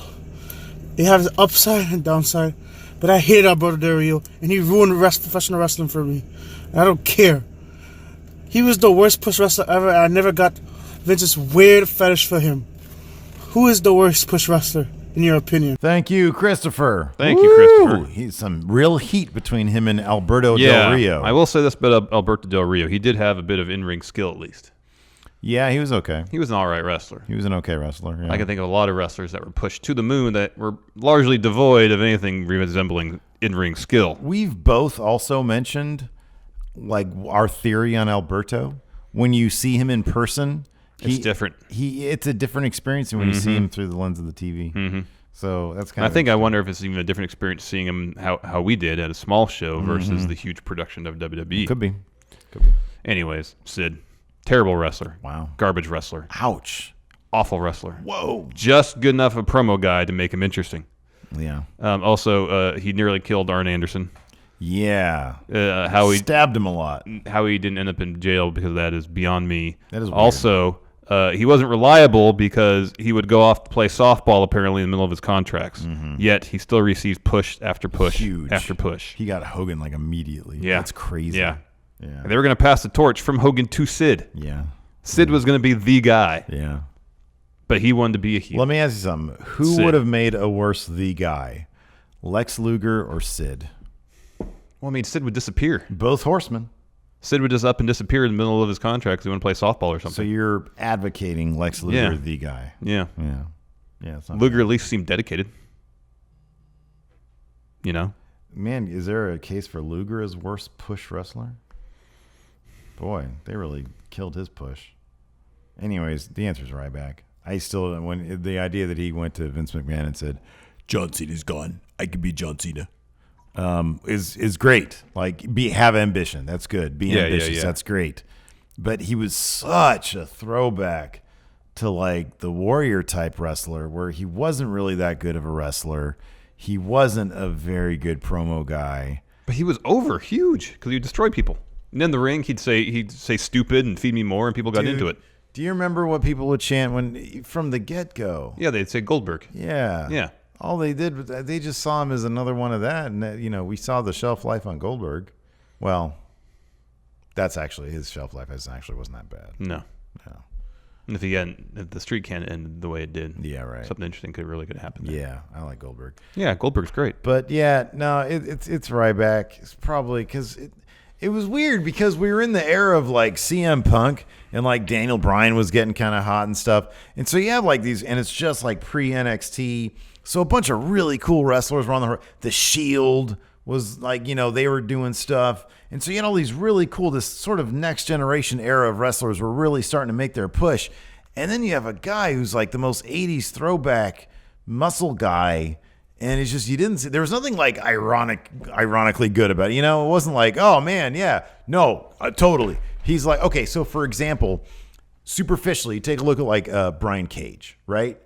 It has an upside and downside, but I hated Alberto Del Rio, and he ruined professional wrestling for me. And I don't care. He was the worst push wrestler ever, and I never got Vince's weird fetish for him. Who is the worst push wrestler, in your opinion? Thank you, Christopher. Thank you, Christopher. He's some real heat between him and Alberto Del Rio. I will say this about Alberto Del Rio. He did have a bit of in-ring skill, at least. Yeah, he was okay. He was an all right wrestler. He was an okay wrestler. Yeah. I can think of a lot of wrestlers that were pushed to the moon that were largely devoid of anything resembling in-ring skill. We've both also mentioned like our theory on Alberto. When you see him in person, it's different. It's a different experience than when you see him through the lens of the TV. Mm-hmm. So that's kind of. I wonder if it's even a different experience seeing him how we did at a small show versus the huge production of WWE. Could be. Anyways, Sid, terrible wrestler. Wow. Garbage wrestler. Ouch. Awful wrestler. Whoa. Just good enough a promo guy to make him interesting. Yeah. Also, he nearly killed Arn Anderson. Yeah. How he stabbed him a lot. How he didn't end up in jail because of that is beyond me. That is weird. Also, he wasn't reliable because he would go off to play softball apparently in the middle of his contracts. Yet he still receives push after push after push. He got Hogan like immediately. Yeah. That's crazy. Yeah. Yeah. And they were going to pass the torch from Hogan to Sid. Yeah. Sid was going to be the guy. Yeah. But he wanted to be a heel. Let me ask you something. Who would have made a worse the guy? Lex Luger or Sid? Well, I mean, Sid would disappear. Both horsemen. Sid would just up and disappear in the middle of his contract because he wanted to play softball or something. So you're advocating Lex Luger the guy. Yeah. Yeah. Yeah. Luger at least seemed dedicated. You know? Man, is there a case for Luger as worst push wrestler? Boy, they really killed his push. Anyways, the answer is Ryback. I still, when the idea that he went to Vince McMahon and said, John Cena's gone, I can be John Cena, is great. Like, have ambition. That's good. Be ambitious. That's great. But he was such a throwback to like the warrior type wrestler where he wasn't really that good of a wrestler. He wasn't a very good promo guy. But he was huge because he would destroy people. And in the ring, he'd say stupid and feed me more, and people got into it. Do you remember what people would chant from the get-go? Yeah, they'd say Goldberg. Yeah. Yeah. All they did was they just saw him as another one of that, and we saw the shelf life on Goldberg. Well, that's actually his shelf life actually wasn't that bad. No. And if the streak can't end the way it did, something interesting could happen there. Yeah, I like Goldberg. Yeah, Goldberg's great. But yeah, no, it's Ryback. It's probably because it was weird because we were in the era of like CM Punk and like Daniel Bryan was getting kind of hot and stuff. And so you have like these, and it's just like pre-NXT. So a bunch of really cool wrestlers were on the Shield was like, they were doing stuff. And so you had all these really cool, this sort of next generation era of wrestlers were really starting to make their push. And then you have a guy who's like the most 80s throwback muscle guy. And it's just, you didn't see, there was nothing like ironically good about it. It wasn't like, oh man, yeah, no, totally. He's like, okay, so for example, superficially, you take a look at like Brian Cage, right?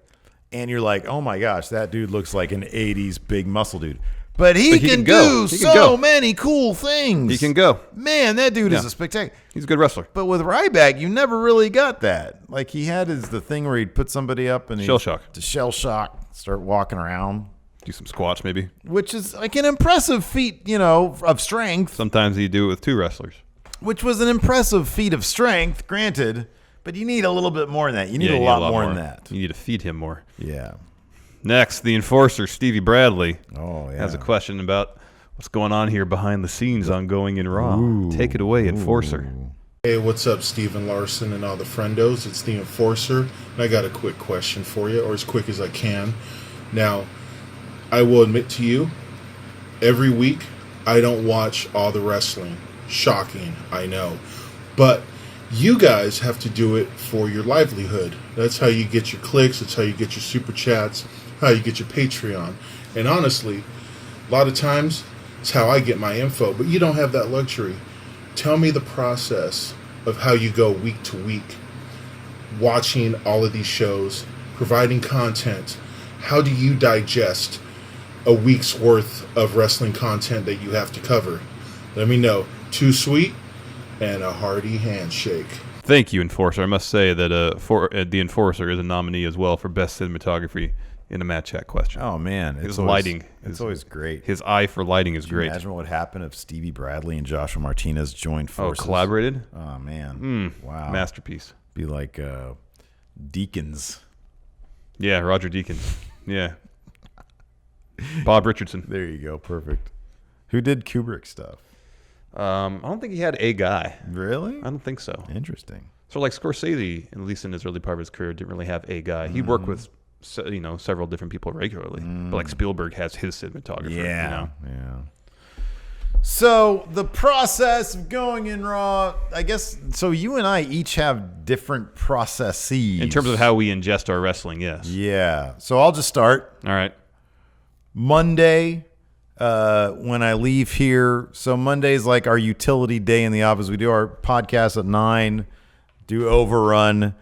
And you're like, oh my gosh, that dude looks like an 80s big muscle dude. But he can do so many cool things. He can go. Man, that dude is a spectacular. He's a good wrestler. But with Ryback, you never really got that. Like he had the thing where he'd put somebody up and shell shock. To shell shock, start walking around. Do some squats maybe. Which is like an impressive feat, of strength. Sometimes you do it with two wrestlers. Which was an impressive feat of strength, granted. But you need a little bit more than that. You need a lot more than that. You need to feed him more. Yeah. Next, the enforcer, Stevie Bradley, has a question about what's going on here behind the scenes on Going in Raw. Ooh. Take it away, enforcer. Hey, what's up, Steven Larson and all the friendos? It's the enforcer, and I got a quick question for you, or as quick as I can. Now, I will admit to you, every week, I don't watch all the wrestling. Shocking, I know. But you guys have to do it for your livelihood. That's how you get your clicks. That's how you get your super chats. How you get your Patreon. And honestly, a lot of times, it's how I get my info. But you don't have that luxury. Tell me the process of how you go week to week, watching all of these shows, providing content. How do you digest a week's worth of wrestling content that you have to cover? Let me know. Too sweet and a hearty handshake. Thank you, Enforcer. I must say that the Enforcer is a nominee as well for Best Cinematography in a Matt Chat question. Oh, man. His lighting. It's always great. His eye for lighting is great. Imagine what would happen if Stevie Bradley and Joshua Martinez joined forces. Oh, collaborated? Oh, man. Wow. Masterpiece. Be like Deakins. Yeah, Roger Deakins. Yeah. Bob Richardson. There you go. Perfect. Who did Kubrick stuff? I don't think he had a guy. Really? I don't think so. Interesting. So like Scorsese, at least in his early part of his career, didn't really have a guy. He worked with several different people regularly. But like Spielberg has his cinematographer. Yeah. So the process of going in Raw, I guess. So you and I each have different processes in terms of how we ingest our wrestling. Yes. Yeah. So I'll just start. All right. Monday, when I leave here. So Monday's like our utility day in the office. We do our podcast at 9, do overrun.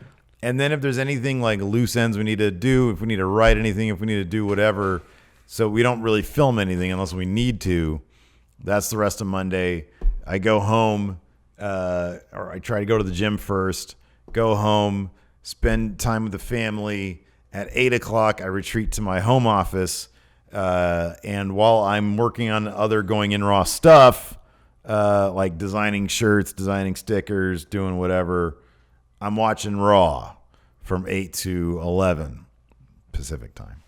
And then if there's anything like loose ends we need to do, if we need to write anything, if we need to do whatever. So we don't really film anything unless we need to. That's the rest of Monday. I go home, or I try to go to the gym first, go home, spend time with the family. At 8 o'clock, I retreat to my home office. And while I'm working on other going in Raw stuff, like designing shirts, designing stickers, doing whatever, I'm watching Raw from 8 to 11 Pacific time.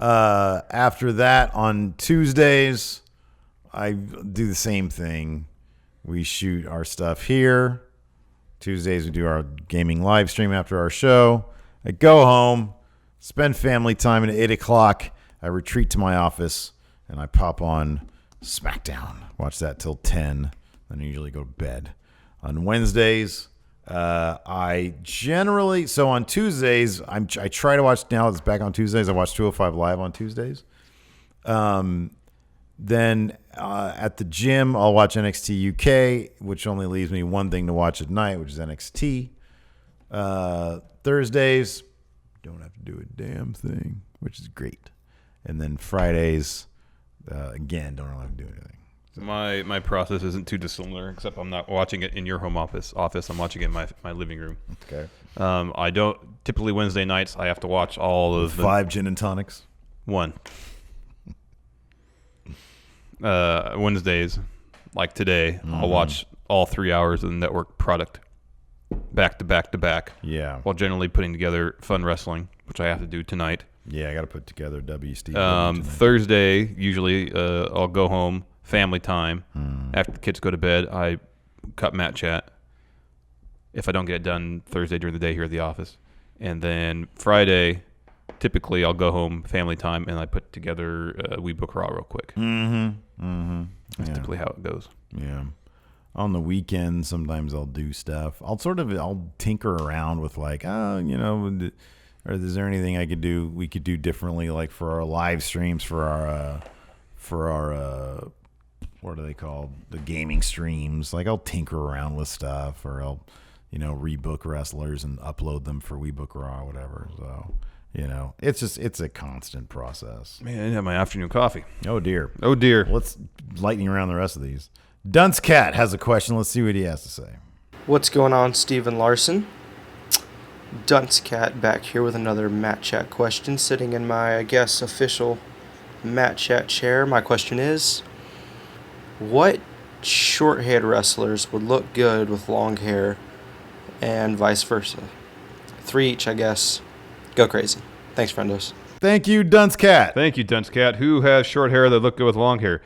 After that, on Tuesdays, I do the same thing. We shoot our stuff here. Tuesdays, we do our gaming live stream after our show. I go home, spend family time, and at 8 o'clock, I retreat to my office, and I pop on SmackDown. Watch that till 10, then I usually go to bed. On Wednesdays, I generally... So on Tuesdays, I try to watch... Now it's back on Tuesdays. I watch 205 Live on Tuesdays. Then at the gym, I'll watch NXT UK, which only leaves me one thing to watch at night, which is NXT. Thursdays, don't have to do a damn thing, which is great. And then Fridays, again, don't really have to do anything. So my process isn't too dissimilar, except I'm not watching it in your home office. I'm watching it in my living room. Okay. I don't typically Wednesday nights. I have to watch all of 5 gin and tonics. 1. Wednesdays, like today, I'll watch all 3 hours of the network product back to back to back. Yeah. While generally putting together fun wrestling, which I have to do tonight. Yeah, I got to put together Steve. Thursday, usually I'll go home, family time. After the kids go to bed, I cut Matt Chat. If I don't get it done Thursday during the day here at the office. And then Friday, typically I'll go home, family time, and I put together We Book Raw real quick. That's typically how it goes. Yeah. On the weekend, sometimes I'll do stuff. I'll tinker around with like, or is there anything we could do differently, like for our live streams, for our what are they called? The gaming streams. Like I'll tinker around with stuff, or I'll, rebook wrestlers and upload them for We Book Raw or whatever. So, it's a constant process. Man, I didn't have my afternoon coffee. Oh dear. Let's lightning around the rest of these. Dunce Cat has a question. Let's see what he has to say. What's going on, Steven Larson? Dunce Cat back here with another Matt Chat question, sitting in my, I guess, official Matt Chat chair. My question is, what short-haired wrestlers would look good with long hair, and vice versa? 3 each, I guess. Go crazy. Thanks, friendos. Thank you, Dunce Cat. Thank you, Dunce Cat. Who has short hair that look good with long hair?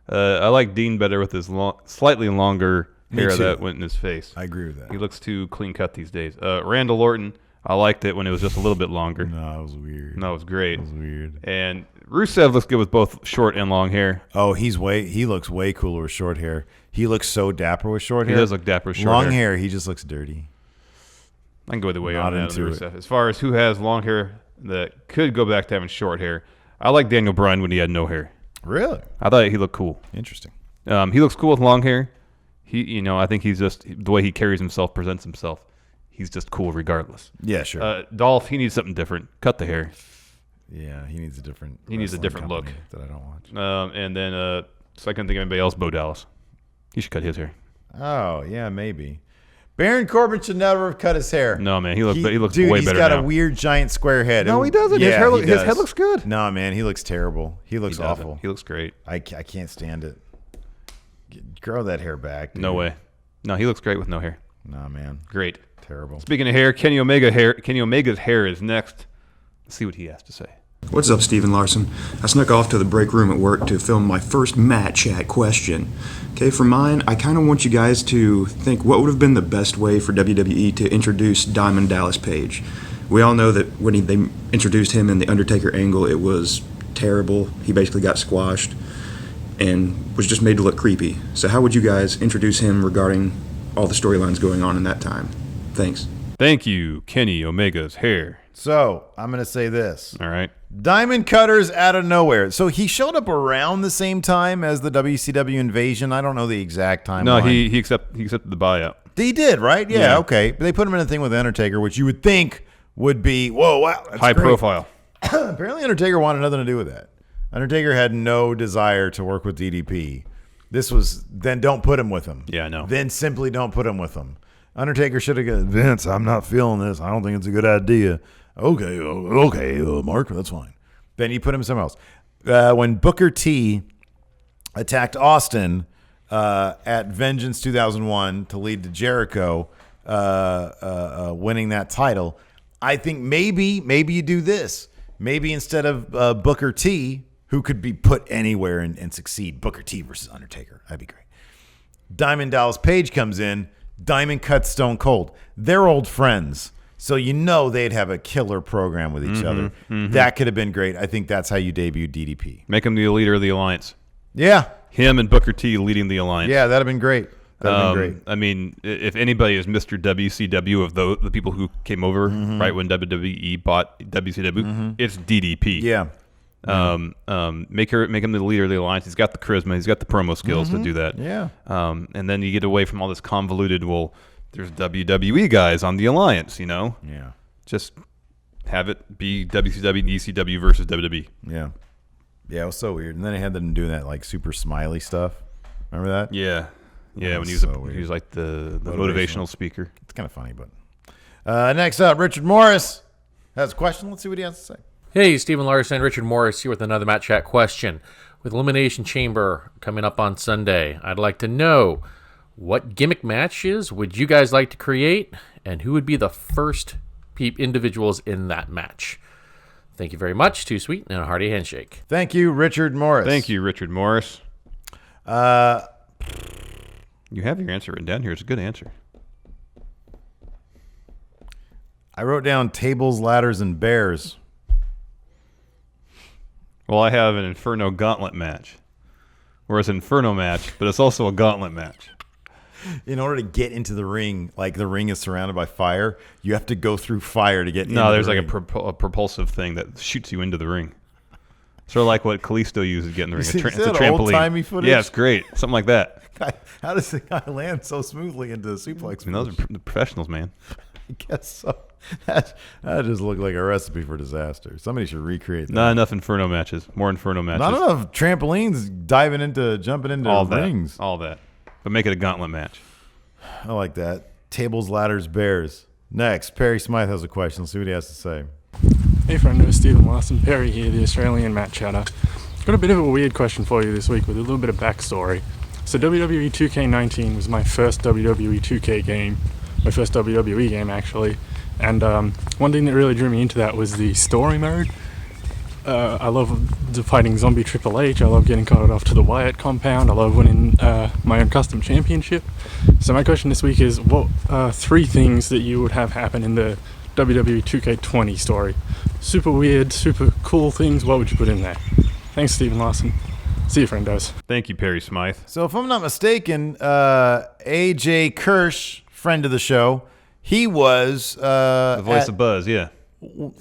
I like Dean better with his slightly longer hair that went in his face. I agree with that. He looks too clean cut these days. Randall Orton, I liked it when it was just a little bit longer. No, it was weird. No, it was great. It was weird. And Rusev looks good with both short and long hair. Oh, he looks way cooler with short hair. He looks so dapper with short hair. He does look dapper with short long hair. He just looks dirty. I can go either way on that. Rusev. As far as who has long hair that could go back to having short hair, I like Daniel Bryan when he had no hair. Really? I thought he looked cool. Interesting. He looks cool with long hair. I think he's just the way he carries himself, presents himself. He's just cool regardless. Yeah, sure. Dolph, he needs something different. Cut the hair. Yeah, he needs a different. He needs a different look that I don't watch. And then, so I couldn't think of anybody else. Bo Dallas, he should cut his hair. Oh yeah, maybe. Baron Corbin should never have cut his hair. No, man, he looks way better now. He's got a weird giant square head. No, he doesn't. Yeah, his head looks good. No, man, he looks terrible. He looks awful. He looks great. I can't stand it. Grow that hair back, dude. No way. No, he looks great with no hair. Nah, man. Great. Terrible. Speaking of hair, Kenny Omega's hair is next. Let's see what he has to say. What's up, Steven Larson? I snuck off to the break room at work to film my first Matt Chat question. Okay, for mine, I kind of want you guys to think what would have been the best way for WWE to introduce Diamond Dallas Page. We all know that when they introduced him in the Undertaker angle, it was terrible. He basically got squashed and was just made to look creepy. So how would you guys introduce him regarding all the storylines going on in that time? Thanks. Thank you, Kenny Omega's hair. So, I'm going to say this. All right. Diamond Cutter's out of nowhere. So, he showed up around the same time as the WCW invasion. I don't know the exact timeline. No, he accepted the buyout. He did, right? Yeah, okay. But they put him in a thing with Undertaker, which you would think would be, whoa, wow. That's high great. profile. Apparently, Undertaker wanted nothing to do with that. Undertaker had no desire to work with DDP. This was, then don't put him with him. Yeah, I know. Then simply don't put him with him. Undertaker should have gone, Vince, I'm not feeling this. I don't think it's a good idea. Okay, Mark, that's fine. Then you put him somewhere else. When Booker T attacked Austin at Vengeance 2001 to lead to Jericho winning that title, I think maybe you do this. Maybe instead of Booker T, who could be put anywhere and succeed, Booker T versus Undertaker. That'd be great. Diamond Dallas Page comes in. Diamond cuts Stone Cold. They're old friends. So they'd have a killer program with each other. Mm-hmm. That could have been great. I think that's how you debut DDP. Make him the leader of the alliance. Yeah. Him and Booker T leading the alliance. Yeah, that'd have been great. I mean, if anybody is Mr. WCW of the people who came over right when WWE bought WCW, it's DDP. Yeah. Make him the leader of the alliance. He's got the charisma. He's got the promo skills to do that. Yeah. And then you get away from all this convoluted, there's WWE guys on the alliance, Yeah. Just have it be WCW, ECW versus WWE. Yeah. Yeah, it was so weird. And then I had them doing that like super smiley stuff. Remember that? Yeah. Yeah, when he was like the motivational speaker. It's kind of funny, but next up, Richard Morris has a question. Let's see what he has to say. Hey, Stephen Larson, Richard Morris here with another Matt Chat question. With Elimination Chamber coming up on Sunday, I'd like to know what gimmick matches would you guys like to create, and who would be the first individuals in that match? Thank you very much. Too sweet and a hearty handshake. Thank you, Richard Morris. Thank you, Richard Morris. You have your answer written down here. It's a good answer. I wrote down tables, ladders, and bears. Well, I have an Inferno Gauntlet match. Where it's an Inferno match, but it's also a Gauntlet match. In order to get into the ring, like the ring is surrounded by fire, you have to go through fire to get into the ring. No, there's like a propulsive thing that shoots you into the ring. Sort of like what Kalisto uses to get in the ring. Is it's a that trampoline. Old-timey footage? Yeah, it's great. Something like that. How does the guy land so smoothly into the suplex? I mean, those are the professionals, man. I guess so. That just looked like a recipe for disaster. Somebody should recreate that. Not enough Inferno matches. More Inferno matches. Not enough trampolines jumping into all rings. All that. But make it a gauntlet match. I like that. Tables, ladders, bears. Next, Perry Smythe has a question. Let's see what he has to say. Hey friend, it's Stephen Larson. Perry here, the Australian Matt Chatter. Got a bit of a weird question for you this week with a little bit of backstory. So WWE 2K19 was my first WWE 2K game. My first WWE game, actually. And one thing that really drew me into that was the story mode. I love fighting zombie Triple H. I love getting caught off to the Wyatt compound. I love winning my own custom championship. So my question this week is, what are 3 things that you would have happen in the WWE 2K20 story? Super weird, super cool things. What would you put in there? Thanks, Stephen Larson. See you, friendos. Thank you, Perry Smythe. So if I'm not mistaken, AJ Kirsch, friend of the show, he was the voice of Buzz, yeah.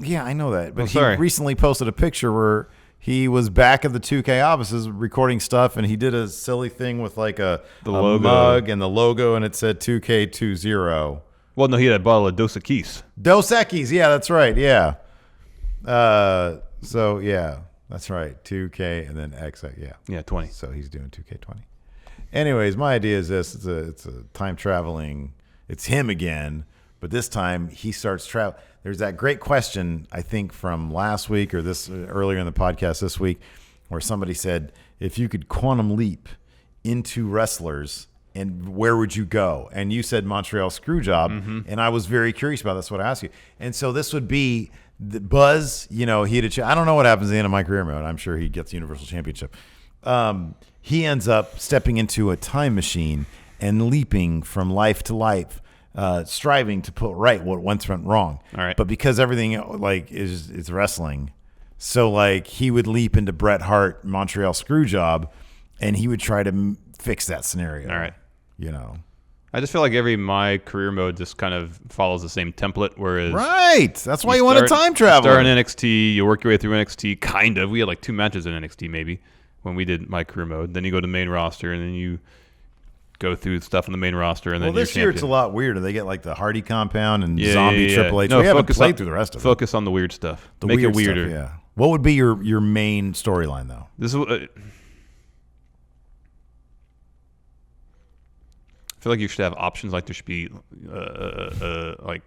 Yeah, I know that. But he recently posted a picture where he was back at the 2K offices recording stuff, and he did a silly thing with like a mug and the logo, and it said 2K20. Well, no, he had a bottle of Dos Equis. Dos Equis, yeah, that's right, yeah. So, yeah, that's right. 2K and then X, yeah. Yeah, 20. So he's doing 2K20. Anyways, my idea is this. It's a time traveling. It's him again, but this time he starts travel. There's that great question, I think, from last week or this earlier in the podcast this week, where somebody said, if you could quantum leap into wrestlers, and where would you go? And you said Montreal Screwjob, and I was very curious about this. What I asked you, and so this would be Buzz, you know, I don't know what happens at the end of My Career Mode. I'm sure he gets the Universal Championship. He ends up stepping into a time machine and leaping from life to life, striving to put right what once went wrong. All right. But because everything like is wrestling, so like he would leap into Bret Hart Montreal Screwjob, and he would try to fix that scenario. All right. You know. I just feel like every My Career Mode just kind of follows the same template, whereas... Right! That's why you want to time travel. You start in NXT, you work your way through NXT, kind of. We had like 2 matches in NXT, maybe, when we did My Career Mode. Then you go to main roster, and then you go through stuff on the main roster, and then this year champion. It's a lot weirder. They get like the Hardy compound and Zombie Triple H. No, we haven't played through the rest of it. Focus on the weird stuff. Make it weirder. Stuff, yeah. What would be your main storyline, though? This is... I feel like you should have options. Like there should be, like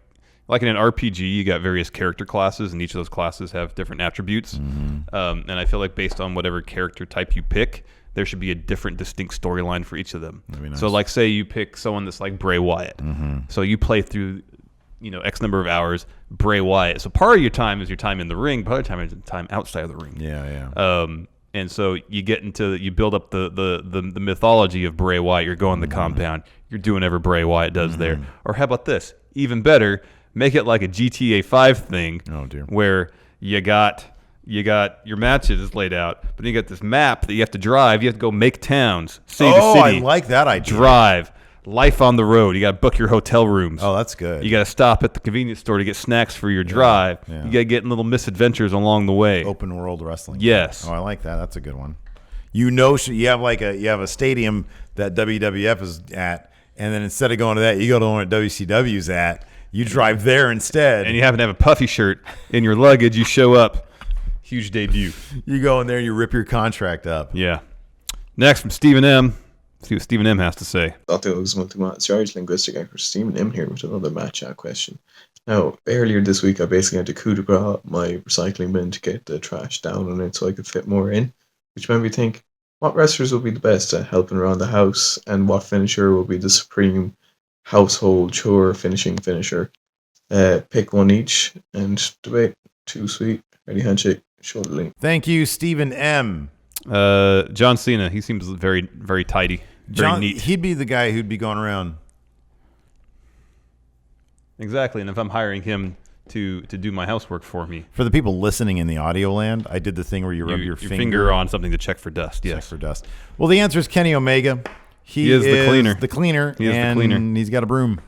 in an RPG, you got various character classes, and each of those classes have different attributes. Mm-hmm. And I feel like based on whatever character type you pick, there should be a different, distinct storyline for each of them. Nice. So, like, say you pick someone that's like Bray Wyatt. Mm-hmm. So you play through, X number of hours Bray Wyatt. So part of your time is your time in the ring, part of the time is the time outside of the ring. Yeah. And so you build up the mythology of Bray Wyatt. You're going the compound. You're doing whatever Bray Wyatt does there. Or how about this? Even better, make it like a GTA 5 thing. Oh dear. Where you got your matches laid out, but then you got this map that you have to drive. You have to go make towns, city to city. I like that idea. Drive. Life on the road. You got to book your hotel rooms. Oh, that's good. You got to stop at the convenience store to get snacks for your drive. Yeah. You got to get in little misadventures along the way. Open world wrestling. Yes. Oh, I like that. That's a good one. You have a stadium that WWF is at, and then instead of going to that, you go to the one that WCW's at. You drive there instead. And you happen to have a puffy shirt in your luggage. You show up. Huge debut. You go in there and you rip your contract up. Yeah. Next from Stephen M. See what Stephen M has to say. Thought it was George Linguistic Expert Stephen M here with another match chat question. Now, earlier this week, I basically had to coup de grace my recycling bin to get the trash down on it so I could fit more in, which made me think, what wrestlers will be the best at helping around the house, and what finisher will be the supreme household chore finishing finisher? Pick one each and debate. Too sweet. Ready handshake. Shoulder link. Thank you, Stephen M. John Cena. He seems very, very tidy. Very neat. He'd be the guy who'd be going around. Exactly, and if I'm hiring him to do my housework for me. For the people listening in the audio land, I did the thing where you rub your finger on something to check for dust. Yes. Check for dust. Well, the answer is Kenny Omega. He is the cleaner. The cleaner. He is the cleaner. He's got a broom.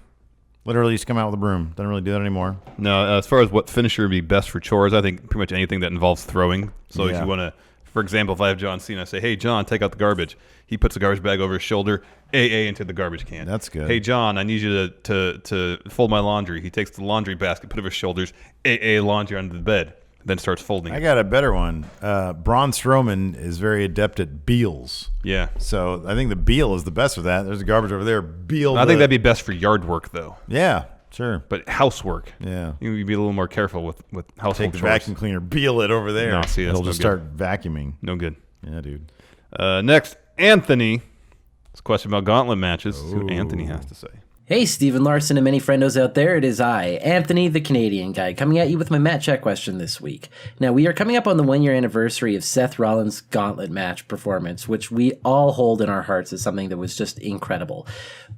Literally just come out with a broom. Doesn't really do that anymore. No, as far as what finisher would be best for chores, I think pretty much anything that involves throwing. So if you want to, for example, if I have John Cena, say, hey, John, take out the garbage. He puts the garbage bag over his shoulder, AA into the garbage can. That's good. Hey, John, I need you to fold my laundry. He takes the laundry basket, put it over his shoulders, AA laundry under the bed, then starts folding. I got a better one. Braun Strowman is very adept at beels. Yeah. So I think the beel is the best for that. There's a garbage over there. Beel. I think that'd be best for yard work, though. Yeah, sure. But housework. Yeah. You'd be a little more careful with household Take the chores. vacuum cleaner, beel it over there. No, see, that's it'll no just good. start vacuuming. No good. Yeah, dude. Next, Anthony. This question about gauntlet matches. See what Anthony has to say. Hey, Stephen Larson and many friendos out there. It is I, Anthony, the Canadian guy, coming at you with my match chat question this week. Now, we are coming up on the 1-year anniversary of Seth Rollins' gauntlet match performance, which we all hold in our hearts as something that was just incredible.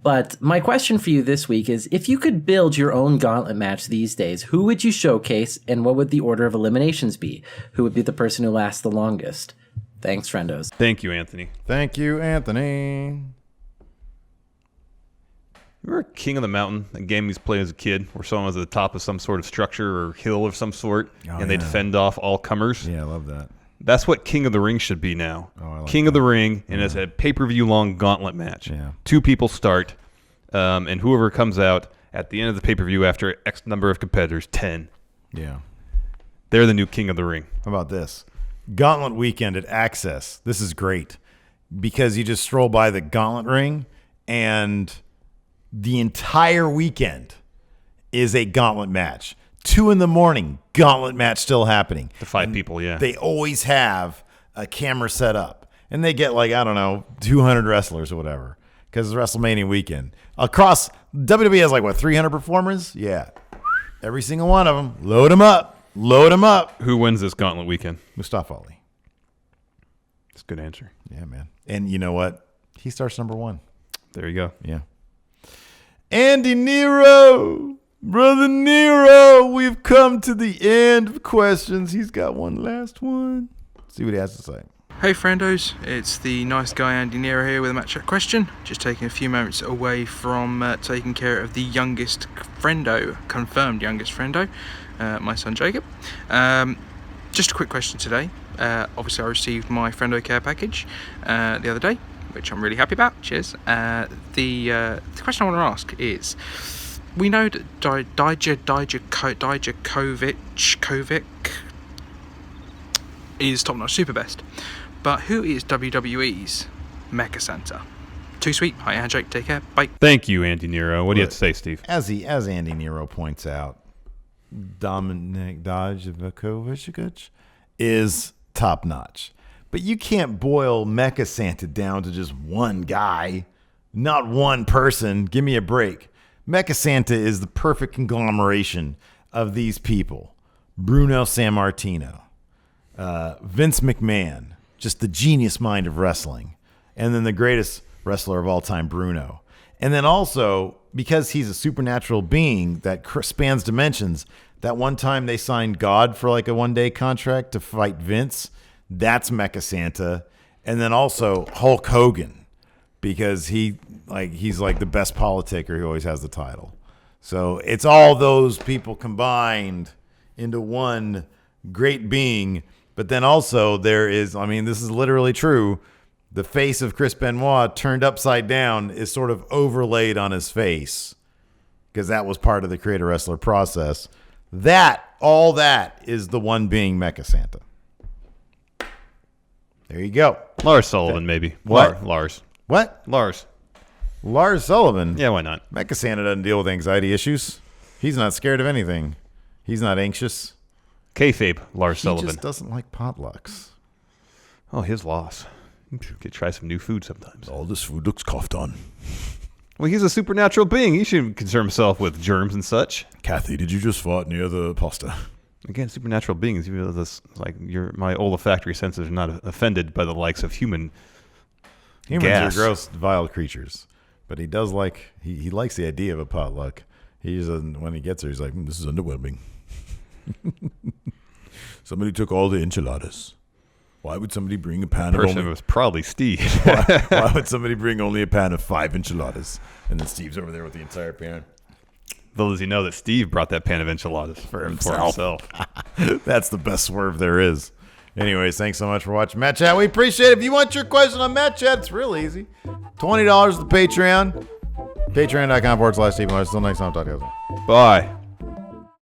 But my question for you this week is, if you could build your own gauntlet match these days, who would you showcase and what would the order of eliminations be? Who would be the person who lasts the longest? Thanks, friendos. Thank you, Anthony. Thank you, Anthony. Remember King of the Mountain, a game we used to play as a kid, where someone was at the top of some sort of structure or hill of some sort, and they'd fend off all comers? Yeah, I love that. That's what King of the Ring should be now. King of the Ring, and it's a pay-per-view long gauntlet match. Yeah. 2 people start, and whoever comes out at the end of the pay-per-view after X number of competitors, 10. Yeah. They're the new King of the Ring. How about this? Gauntlet weekend at Access. This is great because you just stroll by the Gauntlet ring and the entire weekend is a gauntlet match. 2 a.m, gauntlet match still happening. The 5 people, yeah. They always have a camera set up. And they get 200 wrestlers or whatever because it's WrestleMania weekend. Across, WWE has 300 performers? Yeah. Every single one of them. Load them up. Load him up. Who wins this gauntlet weekend? Mustafa Ali. That's a good answer. Yeah, man. And you know what? He starts number 1. There you go. Yeah. Andy Nero. Brother Nero, we've come to the end of questions. He's got one last one. See what he has to say. Hey friendos, it's the nice guy Andy Nero here with a match chat question. Just taking a few moments away from taking care of the youngest friendo, confirmed youngest friendo, my son Jacob. Just a quick question today. Obviously I received my friendo care package the other day, which I'm really happy about. Cheers. The question I want to ask is, we know that Dijakovic is top-notch super best, but who is WWE's Mecha Santa? Too sweet. Hi, handshake. Take care. Bye. Thank you, Andy Nero. What do you have to say, Steve? As Andy Nero points out, Dominik Dijakovic is top-notch. But you can't boil Mecha Santa down to just one guy, not one person. Give me a break. Mecha Santa is the perfect conglomeration of these people. Bruno Sammartino, Vince McMahon, just the genius mind of wrestling, and then the greatest wrestler of all time, Bruno. And then also, because he's a supernatural being that spans dimensions, that one time they signed God for like a one-day contract to fight Vince, that's Mecha Santa. And then also Hulk Hogan, because he's like the best politicker who always has the title. So it's all those people combined into one great being. But then also there is, this is literally true, the face of Chris Benoit turned upside down is sort of overlaid on his face because that was part of the creator wrestler process. All that is the one being Mecha Santa. There you go. Lars Sullivan, maybe. What? Lars. What? Lars Sullivan? Yeah, why not? Mecha Santa doesn't deal with anxiety issues. He's not scared of anything. He's not anxious. Kayfabe, Lars Sullivan. He just doesn't like potlucks. Oh, his loss. You should try some new food sometimes. All this food looks coughed on. Well, he's a supernatural being. He shouldn't concern himself with germs and such. Kathy, did you just fart near the pasta? Again, supernatural beings. You know, my olfactory senses are not offended by the likes of humans are gross, vile creatures. But he does like he likes the idea of a potluck. When he gets there, he's like, this is underwhelming. Somebody took all the enchiladas. Why would somebody bring a pan of only... It was probably Steve. why would somebody bring only a pan of 5 enchiladas? And then Steve's over there with the entire pan. Little does he know that Steve brought that pan of enchiladas for himself. That's the best swerve there is. Anyways, thanks so much for watching Matt Chat. We appreciate it. If you want your question on Matt Chat, it's real easy. $20 to Patreon. Patreon.com/Stephen Larson. Until next time, talk to you guys. Bye.